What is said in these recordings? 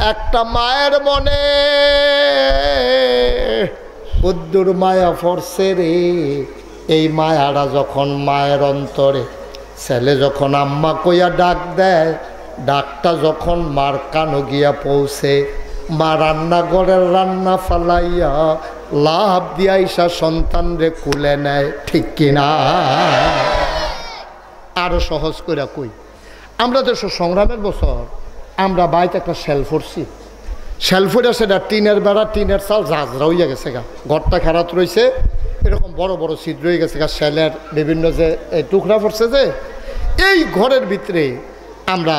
একটা মায়ের মনে বুদ্ধুর মায়া পড়ছে রে। এই মায়াটা যখন মায়ের অন্তরে, ছেলে যখন আম্মা কইয়া ডাক দেয়, ডাকটা যখন মার কানো গিয়া পৌঁছে, মা রান্নাঘরের রান্না ফালাইয়া লাভ দিয়া ইসা সন্তান রে কুলে নেয়, ঠিক কিনা? আরো সহজ করে কই, আমরা তো সংগ্রামের বছর আমরা বাইতে একটা শেল ফোরছি, শেল ফোরে সেটা টিনের বেড়া, টিনের চাল ঝাঁঝরা হইয়া গেছে গা, ঘরটা খারাপ রয়েছে, এরকম বড় বড় ছিদ্র হয়ে গেছে গা, শেলের বিভিন্ন যে টুকরা পড়ছে যে। এই ঘরের ভিতরে আমরা,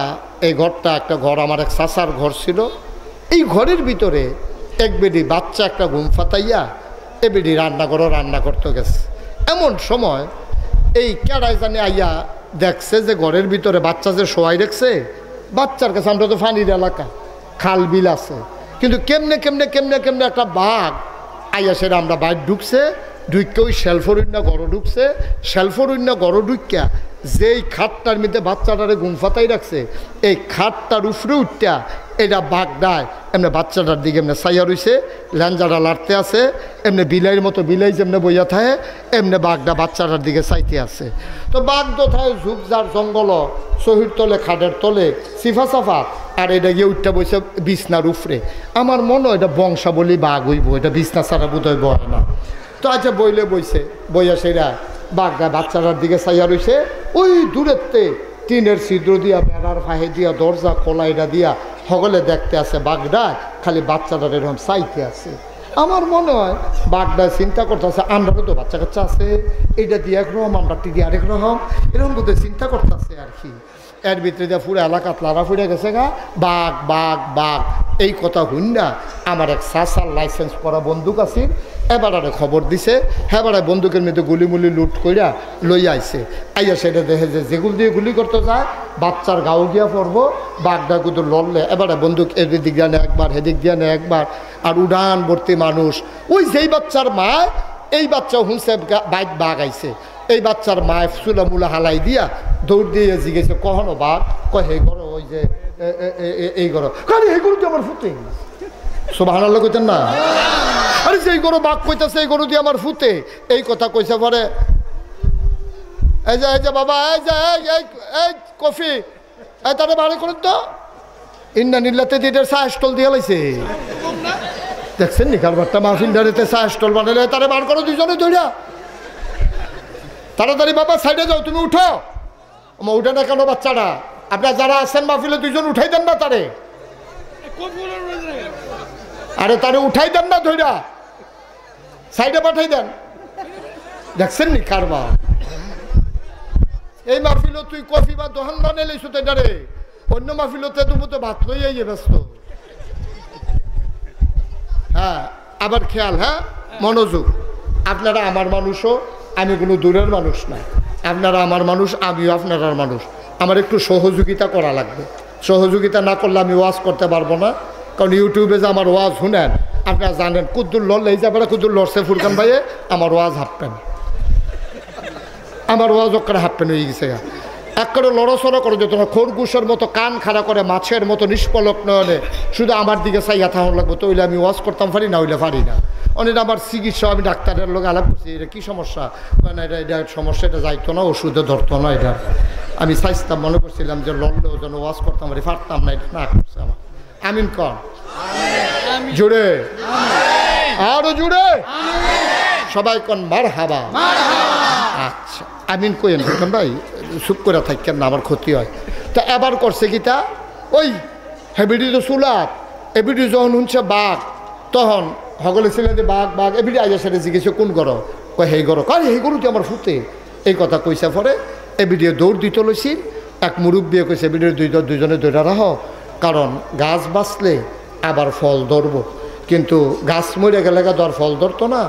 এই ঘরটা একটা ঘর, আমার এক চাচার ঘর ছিল। এই ঘরের ভিতরে এক বেডি বাচ্চা একটা ঘুম ফাতাইয়া এ বেডি রান্নাঘরও রান্না করতে গেছে। এমন সময় এই কেড়াই জানি আইয়া দেখছে যে ঘরের ভিতরে বাচ্চা যে শোয়াই রেখছে, বাচ্চার কাছে, আমরা তো ফানির এলাকা, খাল বিল আছে, কিন্তু কেমনে কেমনে কেমনে কেমনে একটা বাঘ আইয়া সেটা আমরা বাইর ঢুকছে, ঢুকে ওই শেলফরুন্যা গড় ঢুকছে, শেলফরুন্যা গড় ঢুকিয়া যেই খাটটার মধ্যে বাচ্চাটারে ঘুম ফাতাই রাখছে, এই খাটটার উপরে উঠটা এটা বাঘডায় এমনি বাচ্চাটার দিকে এমনি সাইয়া রইছে, ল্যাঞ্জাটা লাড়তে আছে, এমনি বিলাইয়ের মতো বিলাই যেমনি বইয়া থাকে, এমনি বাঘটা বাচ্চাটার দিকে চাইতে আছে। তো বাঘ তো থাকে ঝুপঝাড় জঙ্গল, শহীদ তলে, খাটের তলে, সিফা সাফা, আর এটা গিয়ে উঠটা বসে বিছনার উপরে। আমার মনে হয় এটা বংশাবলী বাঘ হইব, এটা বিছনা ছাড়া বোধহয় বয় না। তো আচ্ছা বইলে বইছে, বইয়া সেরা বাঘটা বাচ্চাটার দিকে চাইয়া রইছে। ওই দূরেতে টিনের ছিদ্র দিয়া, বেড়ার ফাহে দিয়া, দরজা খোলা এটা দিয়া সকলে দেখতে আছে, বাঘটা খালি বাচ্চাটার এরকম চাইতে আছে। আমার মনে হয় বাঘটা চিন্তা করতেছে, আমরাও তো বাচ্চা কাচ্চা আছে, এইটা দিয়ে একরকম, আমরা টিভি আরেক রকম, এরকম বোধহয় চিন্তা করতেছে আর কি। এর ভিতরে দিয়ে পুরো এলাকা লারা ফুড়ে গেছে গা, বাঘ বাঘ বাঘ। এই কথা শুন না আমার এক চাচার লাইসেন্স করা বন্দুক আছে, এবারে খবর দিছে, হেবারে বন্দুকের মধ্যে গুলিমুলি লুট কইরা লই আইছে। আইয়া সেটা দেখে যে যেগুলো দিয়ে গুলি করতে যায় বাচ্চার গাও গিয়া পড়বো, বাঘটা কিন্তু লড়লে এবারে বন্দুক এদিক দিয়া নেয় একবার, হেদিক দিয়া নেয় একবার, আর উড়ান ভর্তি মানুষ। ওই যেই বাচ্চার মা, এই বাচ্চা হুঁসে বাইক বাঘ আইছে, এই বাচ্চার মায় চুলা মুলা হালাই দিয়া দৌড় দিয়ে জিগেছে, কখনো বাঘ কয় হে করো, ওই যে এই করো, কারণ এই গরু দিয়ে আমার ফুটে, সুবহানাল্লাহ কইতেন না? আরে যেই গরু বাঘ কইতেছে এই গরু দিয়ে আমার ফুটে, এই কথা কইছে পরে এই যে বাবা, এই যে এই কফি, এই তারা বাড়ি করেন তো, ইন্না নিল্লাতে দিয়ে চা স্টল দিয়ে লাইছে, দেখছেন নি কারবারটা, মাহফিল দাঁড়িতে চা স্টল বানালে, তারা বার করো দুজনে ধরিয়া, তাড়াতাড়ি বাবা সাইডে যাও, তুমি উঠো। উঠে না কেন বাচ্চাটা? আপনার যারা আছেন মাহফিলে দুইজন উঠাই দেন না তারে, আরে তারে উঠাই দেন না, ধইরা সাইডে পাঠাই দেন। দেখছেন নি কারবার? এই মাহফিলও তুই কফি বা দোহান বানাই লাইছো তাইটারে, অন্য মাহফিলতে তুমি তো ভাত লইয়াই যে ব্যস্ত। হ্যাঁ, আবার খেয়াল, হ্যাঁ মনোযোগ, আপনারা আমার মানুষও, আমি কোনো দূরের মানুষ না, আপনারা আমার মানুষ, আমিও আপনার মানুষ। আমার একটু সহযোগিতা করা লাগবে, সহযোগিতা না করলে আমি ওয়াজ করতে পারবো না। কারণ ইউটিউবে যে আমার ওয়াজ শুনেন, আপনারা জানেন কুদ্দুর লড়লে, এই যাবে কুদ্দুর লড়ছে ফুরকান ভাইয়ে, আমার ওয়াজ হাফপেন, আমার ওয়াজ ওখানে হাফপেন হয়ে গেছে। এক করে লড়াচড়া করে যেত না, খরগোশের মতো কান খাড়া করে, মাছের মতো নিষ্পলক নয়নে শুধু আমার দিকে চাইয়া থাকুন লাগবে, তো হইলে আমি ওয়াজ করতাম পারি না, হইলে পারি না। অনেক আমার চিকিৎসা, আমি ডাক্তারের লোক আলাপ করছি, এটা কী সমস্যা, মানে এটা সমস্যা, এটা যাইতো না, ওষুধে ধরতো না, এটা আমি চাইতাম, মনে করছিলাম যে লড়লেও যেন ওয়াজ করতাম পারি, পারতাম না, এটা না করছে আমার। আমিন কর জুড়ে, আরো জুড়ে সবাই কন মারহাবা। আচ্ছা আমিন কইেন ভাই, চুপ করে থাকেন না, আমার ক্ষতি হয়। তা এবার করছে কি, তা ওই হেবিডি তো চুলাত, এবিডি যখন শুনছে বাঘ, তখন সকলে ছিলেন যে বাঘ বাঘ, এবিডি আইয়া সেটা জিজ্ঞেসে কোন গরো, কয় হেই গরো, কারণ হেই গরু তো আমার ফুটে, এই কথা কইসা পরে এবিডিও দৌড় দিতে লইছিল। এক মুরব্বিয়ে কইছে এবিডির দুইজনে দৌড়া রাখ, কারণ গাছ বাঁচলে আবার ফল ধরব, কিন্তু গাছ মরে গেলে ধর ফল ধরতো না,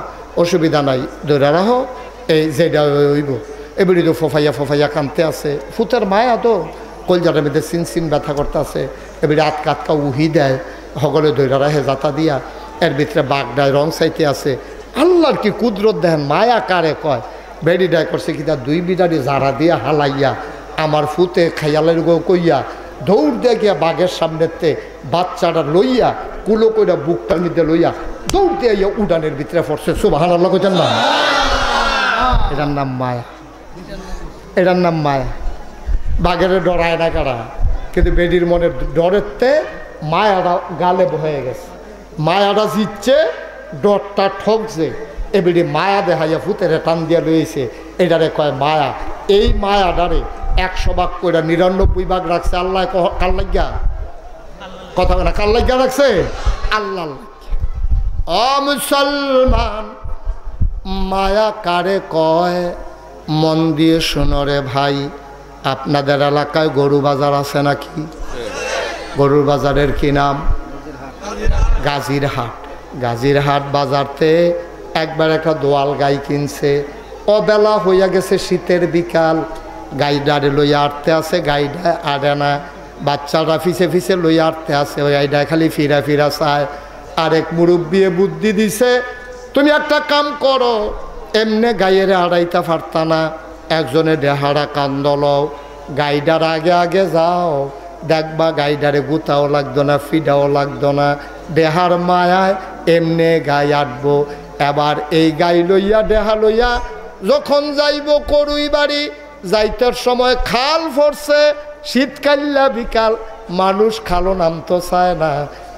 অসুবিধা নাই, দৌড়া রাখ, এই যেটা হইব। এবিডি তো ফোফাইয়া ফোফাইয়া কানতে আছে, ফুতের মায়া তো কলজাটার মধ্যে চিন চিন ব্যথা করতে আছে, এবিডি আটকা আটকা উহি দেয়, সকলে দৌড়া রাখে যাতা দিয়া, এর ভিতরে বাঘডায় রং চাইতে আছে। আল্লাহর কি কুদরত দেখেন, মায়া কারে কয়, বেডিডায় করছে কি, তার দুই বিড়ারি জারা দিয়া হালাইয়া আমার ফুতে খাইয়ালের গো কইয়া দৌড় দিয়ে গিয়া বাঘের সামনেতে বাচ্চাটা লইয়া কুলো কইরা বুকটার মধ্যে লইয়া দৌড় দিয়ে গিয়া উড়ানের ভিতরে পড়ছে। সুবহানাল্লাহ কইতেন না? এটার নাম মায়া, এটার নাম মায়া। বাঘের ডরায় না কারা, কিন্তু বেডির মনে ডরেতে মায়াটা গালে হয়ে গেছে। মায়াটা জিতছে, ডরটা ঠকছে, এবিডি মায়া দেখাইয়া ফুতেরে টান দিয়া লইছে। এটারে কয় মায়া। এই মায়াটারে 100 ভাগ কইরা 99 ভাগ রাখছে আল্লাহ। কার লাগিয়া? কথা না, কার লাগিয়া রাখছে? আল্লাহ। ও মুসলমান, মায়া কারে কয়? মন দিয়ে শোনো রে ভাই। আপনাদের এলাকায় গরু বাজার আছে নাকি? গরুর বাজারের কি নাম? গাজীর হাট। গাজীর হাট বাজারতে একবার একটা দোয়াল গাই কিনছে। অবেলা হইয়া গেছে, শীতের বিকাল। গাইডারে লইয়া আটতে আছে, গাইডা আড়ে না। বাচ্চারা ফিসে ফিসে লইয়া আটতে আছে, ওই গাইডা খালি ফিরা ফিরা চায়। আরেক মুরব্বিয়ে বুদ্ধি দিছে, তুমি একটা কাম করো, এমনে গাইয়ের আড়াইতে পারতা না, একজনে দেহারা কান্দল, গাইডার আগে আগে যাও, দেখবা গাইডারে গুতাও লাগতো না, ফিডাও লাগতো না, দেহার মায়ায় এমনে গাই আটবো। এবার এই গাই লইয়া দেহা লইয়া যখন যাইব করুই বাড়ি, যাইতের সময় খাল পড়ছে, শীতকাল্লা বিকাল, মানুষ খালো নামতো চায় না।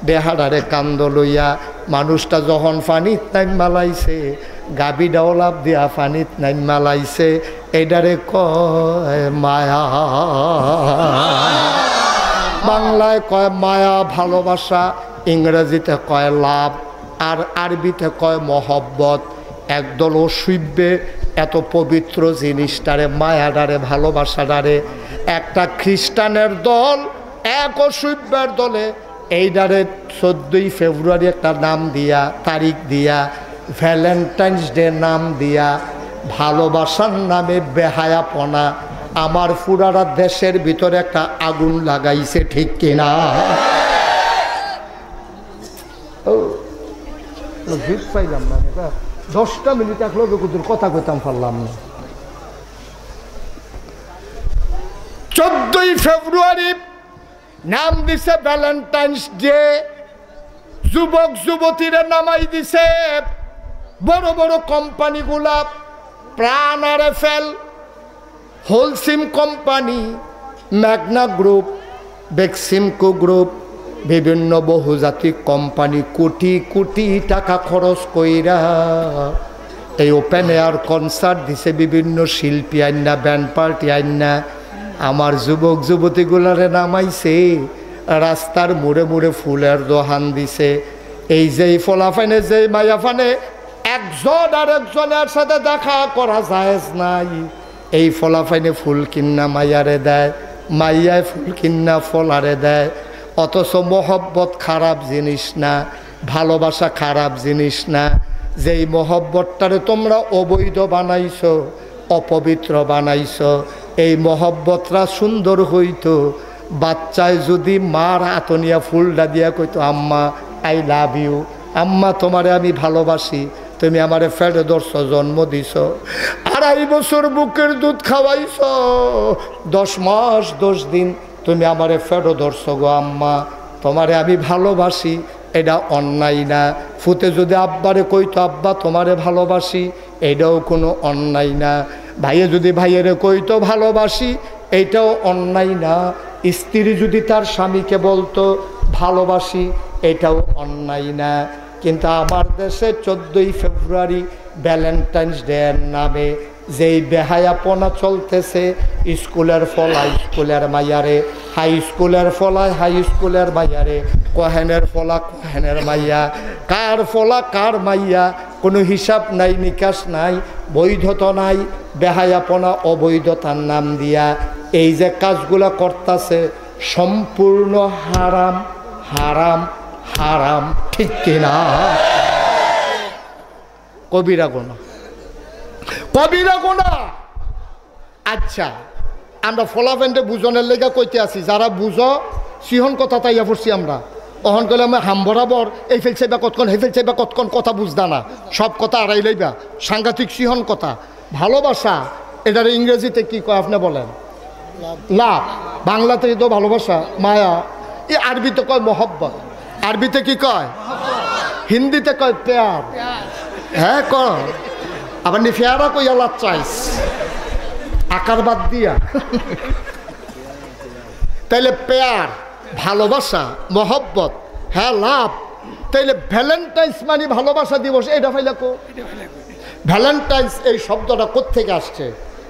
দেহাডারে কান্দ লইয়া মানুষটা যখন পানিত নাইম মালাইছে, গাবি ডাওলাপ দিয়া পানিত নাইম মালাইছে। এইটারে কয় মায়া। বাংলায় কয় মায়া ভালোবাসা, ইংরেজিতে কয় লাভ, আর আরবিতে কয় মহব্বত। একদল অসুব্যে এত পবিত্র জিনিসটারে, মায়াডারে, ভালোবাসাডারে, একটা খ্রিস্টানের দল এক অসুব্যের দলে এইটারে 14ই ফেব্রুয়ারি একটা নাম দিয়া, তারিখ দিয়া, ভ্যালেন্টাইন্স ডে নাম দিয়া, ভালোবাসার নামে বেহায়াপনা আমার পুরাটা দেশের ভিতরে একটা আগুন লাগাইছে। ঠিক কিনা? পাইলাম না, 10টা মিনিট একলো কথা কইতাম পারলাম না। 14ই ফেব্রুয়ারি নাম দিছে ভ্যালেন্টাইন্স ডে। যুবক যুবতীরা নামাই দিছে। বড় বড় কোম্পানিগুলা, প্রাণ আর ফেল, Holcim company, Magna group, Beximco group, বিভিন্ন বহুজাতিক কোম্পানি কোটি কোটি টাকা খরচ কইরা এই ওপেন এয়ার কনসার্ট দিছে। বিভিন্ন শিল্পী আইনা, ব্যান্ড পার্টি আইনা আমার যুবক যুবতীগুলারে নামাইছে। রাস্তার মোড়ে মোড়ে ফুলের দোহান দিছে। এই যে ফলাফানে, যে মায়াফানে একজন আর একজনের সাথে দেখা করা জায়েজ নাই, এই ফলাফাইনে ফুল কিন্না মাইয়ারে দেয়, মাইয়ায় ফুল কিন্না ফলারে দেয়। অথচ মহব্বত খারাপ জিনিস না, ভালোবাসা খারাপ জিনিস না। যেই মহব্বতটারে তোমরা অবৈধ বানাইছো, অপবিত্র বানাইছো, এই মহব্বতরা সুন্দর হইতো বাচ্চায় যদি মার আতনিয়া ফুলটা দিয়া কইতো আম্মা আই লাভ ইউ, আম্মা তোমারে আমি ভালোবাসি, তুমি আমারে ফেটে ধরছ, জন্ম দিছ, 2.5 বছর বুকের দুধ খাওয়াইছ, 10 মাস 10 দিন তুমি আমারে ফেটে ধরছ গো আম্মা, তোমারে আমি ভালোবাসি, এটা অন্যায় না। ফুতে যদি আব্বারে কইতো আব্বা তোমারে ভালোবাসি, এইটাও কোনো অন্যায় না। ভাইয়ে যদি ভাইয়েরে কইতো ভালোবাসি, এইটাও অন্যায় না। স্ত্রী যদি তার স্বামীকে বলতো ভালোবাসি, এটাও অন্যায় না। কিন্তু আমার দেশে 14ই ফেব্রুয়ারি ভ্যালেন্টাইন্স ডে এর নামে যেই বেহায়াপনা চলতেছে, স্কুলের ফলা স্কুলের মাইয়ারে, হাই স্কুলের ফলায় হাই স্কুলের মাইয়ারে, কহেনের ফলা কহেনের মাইয়া, কার ফলা কার মাইয়া, কোনো হিসাব নাই, নিকাশ নাই, বৈধতা নাই। বেহায়াপনা অবৈধতার নাম দিয়া এই যে কাজগুলা করতেছে সম্পূর্ণ হারাম, হারাম, হারাম। ঠিক কিনা? কবিরা গুনাহ, কবিরা গুনাহ। আচ্ছা, আমরা ফলাফেন্টে বুঝনের লেগে কইতে আছি, যারা বুঝো সিহন কথা তাইয়া পড়ছি আমরা। অহন করলে আমি হাম বরাবর এই ফেলছে বা কতক্ষণ, হে ফেলছে বা কতক্ষণ কথা বুঝদা না, সব কথা আড়াই লইবা, সাংঘাতিক সিহন কথা। ভালোবাসা এটার ইংরেজিতে কি কয় আপনি বলেন? লাভ, বাংলাতে তো ভালোবাসা, মায়া। এই আরবিতে কয় মোহব্বত, আরবিতে কি কয়, হিন্দিতে কয় প্যার। হ্যাঁ কয়, আবার নি ফেয়ারা কই আল্লাহ চাইস আকার বাদ দিয়া। তাইলে প্যার ভালোবাসা, মহব্বত, হ্যাঁ লাভ। তাইলে ভ্যালেন্টাইন্স মানে ভালোবাসা দিবস, এটা ফাইলা কো। ভ্যালেন্টাইন্স এই শব্দটা কোত্থেকে আসছে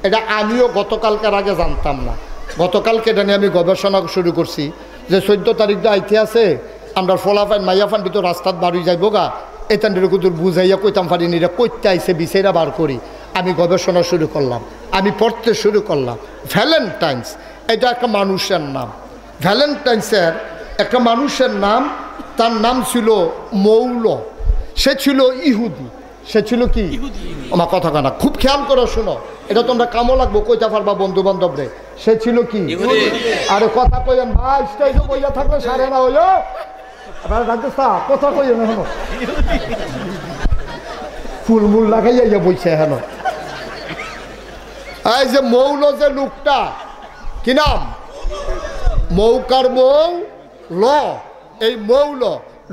এটা আমিও গতকালকার আগে জানতাম না। গতকালকে এটা নিয়ে আমি গবেষণা শুরু করছি যে 14 তারিখ তো আইতে আছে, আমরা ফলাফাইন মাইয়াফান ভিতর রাস্তাত বাড়ি যাইব গা, এতানের কুতুর বুঝাইয়া কইতাম পারিনি, এটা কইতে আইসে বিষয়টা বার করি। আমি গবেষণা শুরু করলাম, আমি পড়তে শুরু করলাম। ভ্যালেন্টাইন্স এটা একটা মানুষের নাম। ভ্যালেন্টাইন্সের একটা মানুষের নাম, তার নাম ছিল মৌল। সে ছিল ইহুদি। সে ছিল কি? আমার কথা কানা খুব খেয়াল করে শোনো, এটা তোমরা কামো লাগবো, কইতা পারবা বন্ধু বান্ধব রে। সে ছিল কি? আরে কথা কইেন ভাই, স্টেজে বইয়া থাকলে সারে না হইলো। আপনারা জানতে কথা কইেন এখনো, ফুলমুল লাগাইয়া বইছে এখনো। এই যে মৌল যে লোকটা, কি নাম? মৌকার মৌ ল, এই মৌল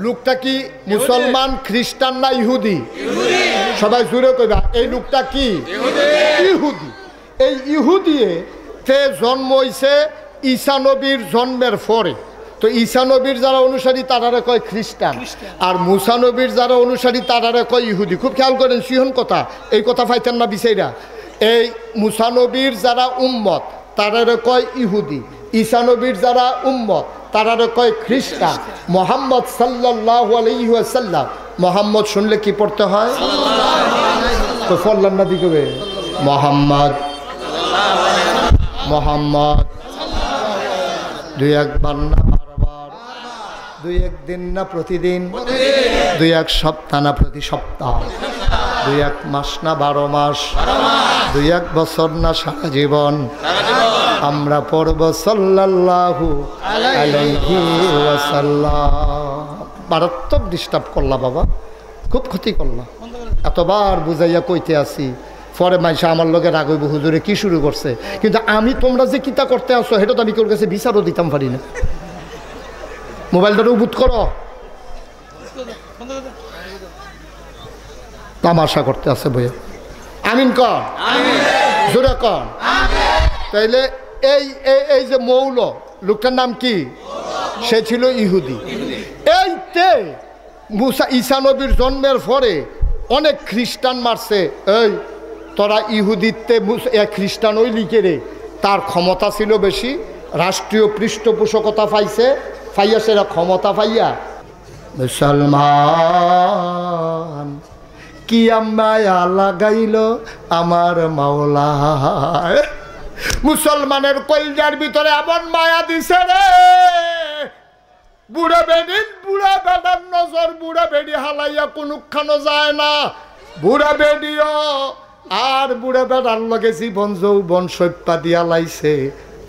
লোকটা কি মুসলমান, খ্রিস্টান না ইহুদি? সবাই জুড়ে কইবা, এই লোকটা কি? ইহুদি। এই ইহুদিয়ে তে জন্ম হইছে ঈসা নবীর জন্মের পরে। তো ঈসা নবীর যারা অনুসারী তারারে কয় খ্রিস্টান, আর মুসা নবীর যারা অনুসারী তারারে কয় ইহুদি। খুব খেয়াল করেন, সিহন কথা, এই কথা পাইতেন না বিচাইরা। এই মুসা নবীর যারা উম্মত তারারে কয় ইহুদি, ঈসা নবীর যারা উম্মত তারারে কয় খ্রিস্টান। মোহাম্মদ সাল্লাল্লাহু আলাইহি ওয়াসাল্লাম, মোহাম্মদ শুনলে কি পড়তে হয়? তো পড়লাম না দিকে মোহাম্মদ, মোহাম্মদ। দুই একবার না বারবার, দুই একদিন না প্রতিদিন, দুই এক সপ্তাহ না প্রতি সপ্তাহ, দুই এক মাস না 12 মাস, দুই এক বছর না সারা জীবন আমরা পড়ব সাল্লাল্লাহু আলাইহি ওয়াসাল্লাম। মারাত্মক ডিস্টার্ব করলা বাবা, খুব ক্ষতি করলা। এতবার বুঝাইয়া কইতে আসি, পরে মাইসা আমার লগে রাগ হইব, হুজুরে কি শুরু করছে। কিন্তু আমি তোমরা যে কিতা করতে আসো সেটা তো আমি তোর কাছে বিচারও দিতাম পারি না। মোবাইলটা উবুত করো, তামাশা করতে আছে বইয়া। আমিন কর, জোরে কর। তাইলে এই এই যে মৌল লোকটার নাম কি? সে ছিল ইহুদি। এইতে মুসা ঈসা নবীর জন্মের পরে অনেক খ্রিস্টান মারছে। এই তোরা ইহুদিতে খ্রিস্টান ওই লিখে রে, তার ক্ষমতা ছিল বেশি, রাষ্ট্রীয় পৃষ্ঠপোষকতা পাইছে, পাইয়া সেরা ক্ষমতা পাইয়া মুসলমান কি মায়া লাগাইল আমার মাওলা। মুসলমানের কলজার ভিতরে এমন মায়া দিছে রে, বুড়া বেডির বুড়া বেড়ার নজর বুড়া বেডি হালাইয়া কোনখানো যায় না। বুড়া বেডিও আর বুড়া বেড়ার লগে জীবন যৌবন সৈপ্পা দিয়া লাইছে।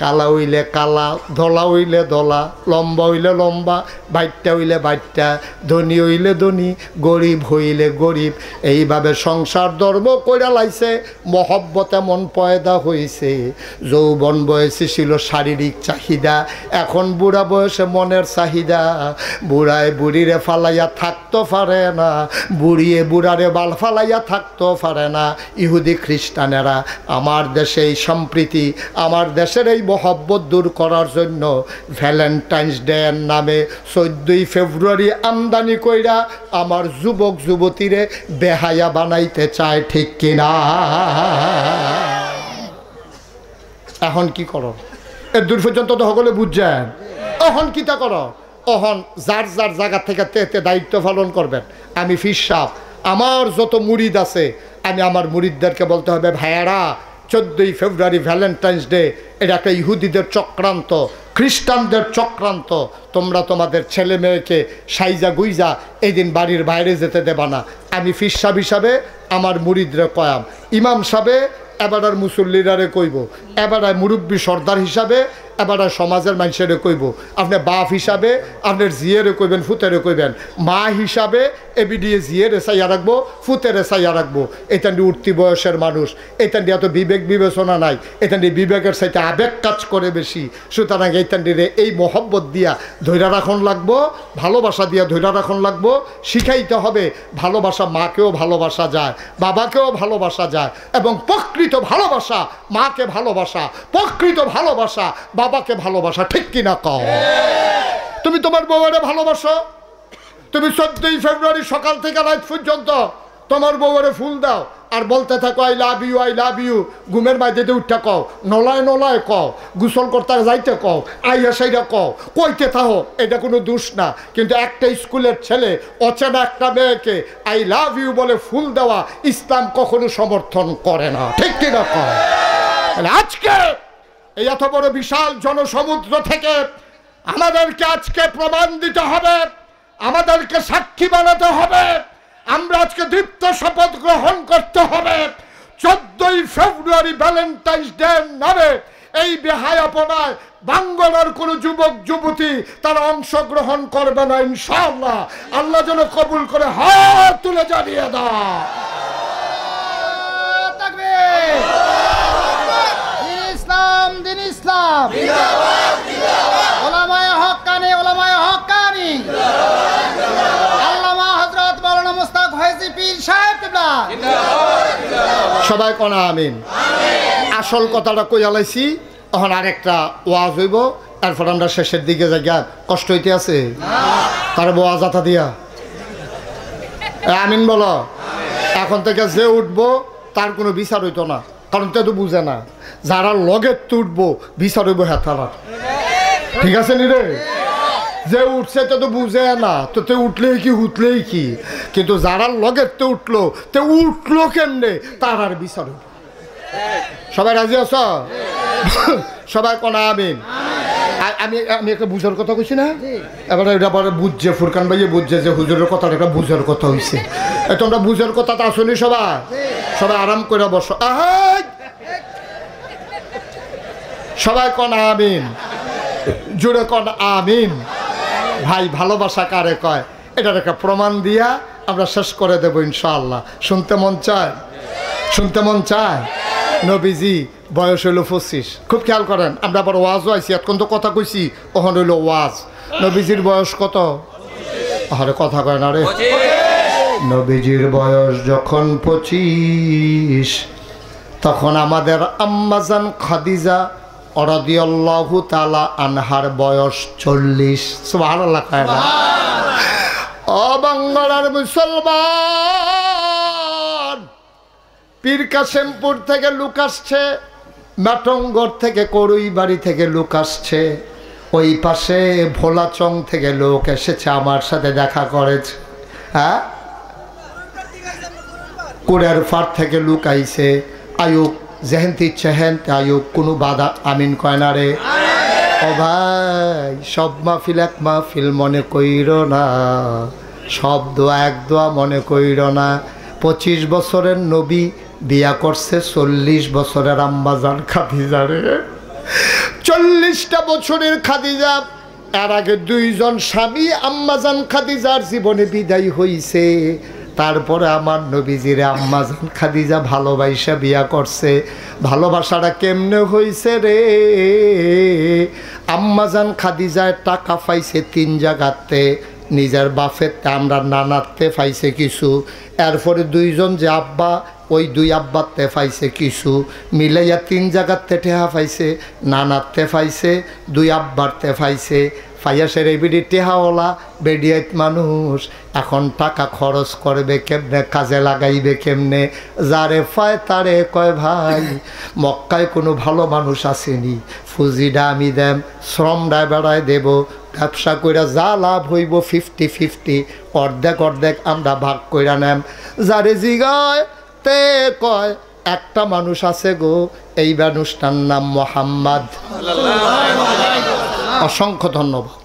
কালা হইলে কালা, ধলা হইলে ধলা, লম্বা হইলে লম্বা, বাইটটা হইলে বাইটটা, ধনী হইলে ধনী, গরিব হইলে গরিব, এইভাবে সংসার ধর্ম কইরা লাইছে। মহব্বত এমন পয়দা হইছে, যৌবন বয়সে ছিল শারীরিক চাহিদা, এখন বুড়া বয়সে মনের চাহিদা। বুড়ায় বুড়িরে ফালাইয়া থাকতে পারে না, বুড়িয়ে বুড়ারে বাল ফালাইয়া থাকতে পারে না। ইহুদি খ্রিস্টানেরা আমার দেশে এই সম্প্রীতি, আমার দেশের এই মহব্বত দূর করার জন্য ভ্যালেন্টাইন্স ডে এর নামে 14 ফেব্রুয়ারি আমদানি কইরা আমার যুবক যুবতীরে বেহায়া বানাইতে চায়, ঠিক কিনা? এখন কি করো? এর দূর পর্যন্ত তো সকলে বুঝছেন। এখন কিতা করো? এখন যার যার জায়গা থেকে তেতে দায়িত্ব পালন করবেন। আমি ফির সাহেব, আমার যত মুরিদ আছে, আমি আমার মুরিদদেরকে বলতে হবে, ভাইয়ারা 14 ফেব্রুয়ারি ভ্যালেন্টাইন্স ডে এটা একটা ইহুদিদের চক্রান্ত, খ্রিস্টানদের চক্রান্ত। তোমরা তোমাদের ছেলে মেয়েকে সাইজা গুইজা এই দিন বাড়ির বাইরে যেতে দেবা না। আমি ফির সাহেব হিসাবে আমার মুরিদরে কয়াম, ইমাম সাহেবে এবারার মুসল্লিরারে কইব, এবারায় মুরব্বী সর্দার হিসাবে এবার সমাজের মানুষের কইব আপনি বাপ হিসাবে আপনার জিয়েরে কইবেন ফুতেরে কইবেন মা হিসাবে এবিডিএ জিয়েরে চাইয়া রাখবো ফুতেরে চাইয়া রাখবো এটা নিয়ে উঠতি বয়সের মানুষ এটা নিয়ে এত বিবেক বিবেচনা নাই এটা নিয়ে বিবেকের সাথে আবেগ কাজ করে বেশি সুতরাং এইটা নিয়ে এই মহব্বত দিয়া ধৈর্য রাখন লাগবো ভালোবাসা দিয়া ধৈর্য রাখন লাগবো শিখাইতে হবে ভালোবাসা মাকেও ভালোবাসা যায় বাবাকেও ভালোবাসা যায় এবং প্রকৃত ভালোবাসা মাকে ভালোবাসা প্রকৃত ভালোবাসা বাবাকে ভালোবাসা ঠিক কিনা কও তুমি তোমার বউয়ের ভালোবাসো তুমি 14ই ফেব্রুয়ারি সকাল থেকে রাত পর্যন্ত তোমার বউয়ের ফুল দাও আর বলতে থাকো আই লাভ ইউ ঘুমের মাঝে উঠতে কও নলায় নলায় কও গোসল করতে যাইতে কও আইয়া সাইরা কও কইতে থাকো এটা কোনো দোষ না কিন্তু একটা স্কুলের ছেলে অচেনা একটা মেয়েকে আই লাভ ইউ বলে ফুল দেওয়া ইসলাম কখনো সমর্থন করে না ঠিক কিনা কও আজকে এই এত বড় বিশাল জনসমুদ্র থেকে আমাদেরকে আজকে প্রমাণ দিতে হবে আমাদেরকে সাক্ষী বানাতে হবে আমরা আজকে দীপ্ত শপথ গ্রহণ করতে হবে 14ই ফেব্রুয়ারি ভ্যালেন্টাইন্স ডে নামে এই বেহায়াপনায় বাঙ্গলার কোনো যুবক যুবতী তারা অংশগ্রহণ করবে না ইনশাআল্লাহ আল্লাহ যেন কবুল করে হাত তুলে জানিয়ে দাও তাকবীর দিন ইসলাম ওলামায়ে হক্কানি আল্লামা হযরত মাওলানা মুস্তাক ফয়জী পীর সাহেব কিবলা সবাই কোন আমিন আসল কথাটা কই আলাইছি এখন আরেকটা ওয়াজ হইব তারপর আমরা শেষের দিকে যাই কষ্ট হইতে আছে তার ওয়াজ আতা দিয়া আমিন বলো এখন থেকে যে উঠবো তার কোনো বিচার হইতো না কারণ তে তো বুঝে না যারা লগে তুটবো বিচার হইব হেতারা ঠিক আছে নি রে যে উঠছে তো বুঝে না তো তে উঠলেই কি উঠলেই কি কিন্তু যারা লগে তে উঠলো কেমনে তার আর বিচার হইব সবাই রাজি আছ সবাই কোন আমিন আমি আমি একটা বুঝার কথা কইছি না এবার এটা পরে বুঝছে ফুরকান ভাইয়ে বুঝছে যে হুজুরের কথাটা একটা বুঝার কথা হইছে তোমরা বুঝার কথাটা আসনি সবাই সবাই আরাম করে বসো সবাই কোন আমিন জুড়ে কোন আমিন ভাই ভালোবাসা কারে কয় এটার একটা প্রমাণ দিয়া আমরা শেষ করে দেবো ইনশাআল্লাহ শুনতে মন চায় নবীজি বয়স হইল 25 খুব খেয়াল করেন আমরা আবার ওয়াজও আইছি এখন তো কথা কইছি ওখানে হইল ওয়াজ নবীজির বয়স কত আরে কথা কয় না রে নবীজির বয়স যখন 25 তখন আমাদের আম্মাজান খাদিজা রাদিয়াল্লাহু তাআলা আনহার বয়স 40 সুবহানাল্লাহ ও বাংলার মুসলমান পীর কাসেমপুর থেকে লোক আসছে মাটঙ্গর থেকে করুই বাড়ি থেকে লোক আসছে ওই পাশে ভোলাচং থেকে লোক এসেছে আমার সাথে দেখা করেছে হ্যাঁ কুড়ের ফার থেকে লোক আইছে আয়ুক যেহেন্তি চেহেন্তে আয়ুক কোনো বাধা আমিন কয় না রে ও ভাই সব মাহফিল এক মাহফিল মনে কইর না সব দোয়া এক দোয়া মনে কইর না 25 বছরের নবী বিয়া করছে 40 বছরের আম্মাজান খাদিজা রে 40টা বছরের খাদিজা এর আগে 2 জন স্বামী আম্মাজান খাদিজার জীবনে বিদায় হইছে তারপরে আমার নবীজিরে আম্মাজান খাদিজা ভালোবাসা বিয়া করছে ভালোবাসাটা কেমনে হইছে রে আম্মাজান খাদিজায় টাকা পাইছে 3 জায়গাতে নিজের বাপের আমরা নানাতে পাইছে কিছু এরপরে 2 জন যে আব্বা ওই 2 আব্বাতে পাইছে কিছু মিলাইয়া 3 জায়গাতে টেহা পাইছে নানাতে পাইছে 2 আব্বারতে পাইছে ফাইয়াসের এই বিডি টেহাওয়ালা বেডিয়াত মানুষ এখন টাকা খরচ করবে কেমনে কাজে লাগাইবে কেমনে যারে পায় তারে কয় ভাই মক্কায় কোনো ভালো মানুষ আসেনি ফুজিডা আমি দেম শ্রমটা বেড়ায় দেব ব্যবসা কইরা যা লাভ হইব 50-50 অর্ধেক আমরা ভাগ কইরা নেম যারে জিগায় তে কয় একটা মানুষ আছে গো এই মানুষটার নাম মোহাম্মদ অসংখ্য ধন্যবাদ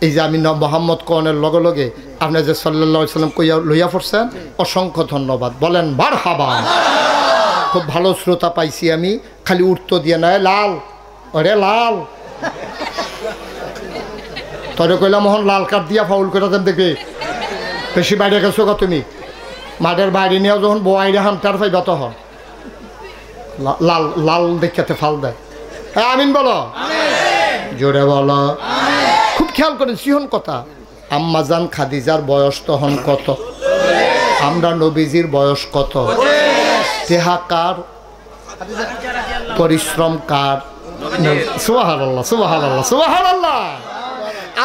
এই যে আমি মোহাম্মদ কনের লগে লগে আপনি যে সাল্লাল্লাহু আলাইহি সাল্লাম কইয়া লইয়া পড়ছেন অসংখ্য ধন্যবাদ বলেন মারহাবা খুব ভালো শ্রোতা পাইছি আমি খালি উত্তর দিয়ে নয় লাল ওরে লাল তবে কইলাম মোহন লাল কার্ড দিয়া ফাউল করে দেন দেখবে বেশি বাইরে গেছো গা তুমি মাঠের বাইরে নিয়েও যখন বয়াইরে হামটার পাইবা তখন লাল লাল দেখাতে ফাল দেয়। হ্যাঁ আমিন বলো, জোরে বলো। খুব খেয়াল করেন সিহন কথা। আম্মাজান খাদিজার বয়স তখন কত? আমরা নবীজির বয়স কত? দেহা কার, পরিশ্রম কার? সুবহানাল্লাহ সুবহানাল্লাহ সুবহানাল্লাহ।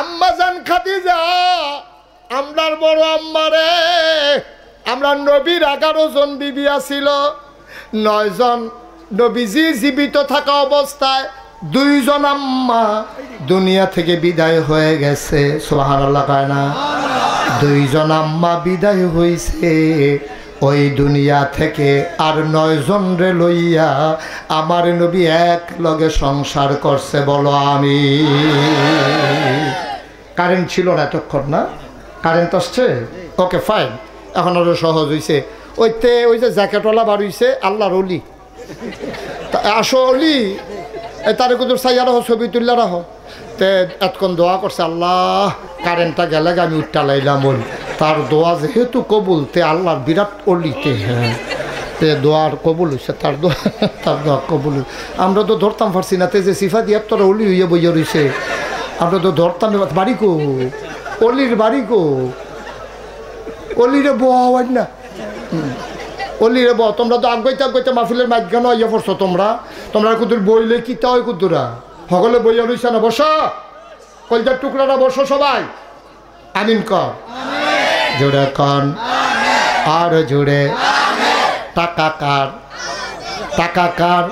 আম্মাজান খাদিজা আমরার বড় আম্মারে, আমরা নবীর 11 জন বিবি আছিল, 9 জন নবীজি জীবিত থাকা অবস্থায়, 2 জন আম্মা দুনিয়া থেকে বিদায় হয়ে গেছে। সুবহানাল্লাহ কয় না? 2 জন আম্মা বিদায় হইছে ওই দুনিয়া থেকে, আর 9 জন রে লইয়া আমার নবী এক লগে সংসার করছে। বলো আমি। কারেন্ট ছিল না এতক্ষণ, না কারেন্ট আসছে? ওকে ফাইন, এখন আরো সহজ হয়েছে। ওই যে জ্যাকেটওয়ালা বার হইছে আল্লাহর অলি, আসো অলি, তারে কুদুর সাইয়া রাখো, ছবি তুললে রাখো। তে এতক্ষণ দোয়া করছে, আল্লাহ কারেন্টটা গেলে আমি উঠটা লাইলাম বলি, তার দোয়া যেহেতু কবুল, তে আল্লাহর বিরাট অলিতে। হ্যাঁ, তে দোয়ার কবুল হয়েছে, তার দোয়া কবুল। আমরা তো ধরতাম পারছি না, তে যে সিফা দিয়ে তোরা অলি হইয়া বইয়া রয়েছে, আমরা তো ধরতাম। বাড়ি কো অলির, বাড়ি কো অলিরে বহাওয়ার না, অলিরে বহ। তোমরা তো আগাইতে আগাইতে মাহফিলের মাঝখানে ইয়ে পড়ছো, তোমরা কুদুর বইলে কিতা হয় কুদুরা সকলে বইয়া রইছে না? বসো, কলজার টুকরাটা বসো সবাই। আমিন কর, জোরে কন, আর জোরে। টাকা কার? টাকা কার?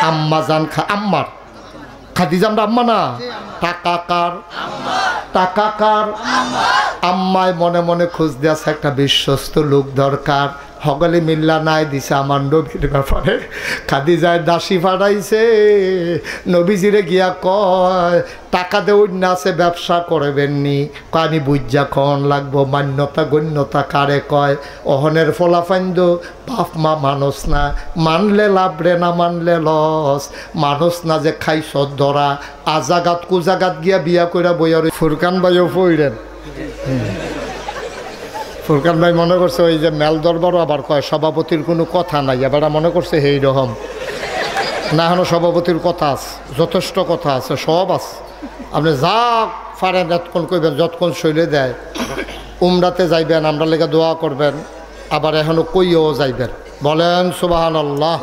আম্মাজান আম্মার। খাদিজা আমরা আম্মা না? টাকা কার? টাকা কার? আম্মায় মনে মনে খুঁজ দিয়েছে একটা বিশ্বস্ত লোক দরকার। সকলে মিল্লা নাই দিছে আমার নবীর ব্যাপারে। খাদিজায় দাসী ফাটাইছে, নবীজিরে গিয়া কয় টাকা দেউ না আছে, ব্যবসা করবেননি? আমি বুঝা খন লাগবো। মান্যতা গণ্যতা কারে কয়? অহনের ফলাফাইন্দ বাপ মা মানুষ না, মানলে লাভ রে, না মানলে লস। মানুষ না যে খাইছ ধরা, আজাগাত কুজাগাত গিয়া বিয়া কইরা বইয়া। ফুরকান ভাইও ফইরেন। ফুরকান ভাই মনে করছে ওই যে মেল দরবারও আবার কয় সভাপতির কোনো কথা নাই, এবার মনে করছে এই রকম না। এখনো সভাপতির কথা আছে, যথেষ্ট কথা আছে, সব আছে। আপনি যা পারেন যতক্ষণ করবেন, যতক্ষণ শৈলে দেয়। উমরাতে যাইবেন, আমরা লেগে দোয়া করবেন, আবার এখনো কইও যাইবেন। বলেন সুবহানাল্লাহ।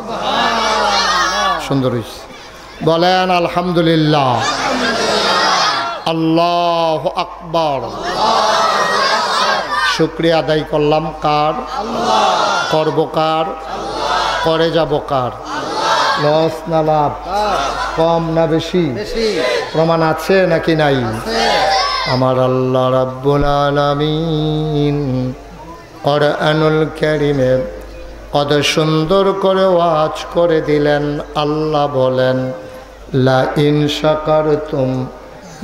সুন্দর হয়েছে, বলেন আলহামদুলিল্লাহ। আল্লাহু আকবার। শুকরিয়া আদায় করলাম কার? করব কার? করে যাব কার? লস না লাভ? কম না বেশি? প্রমাণ আছে নাকি নাই? আমার আল্লাহ রাব্বুল আলামিন কোরআনুল কারীমে কত সুন্দর করে ওয়াজ করে দিলেন। আল্লাহ বলেন, লা ইন শাকারতুম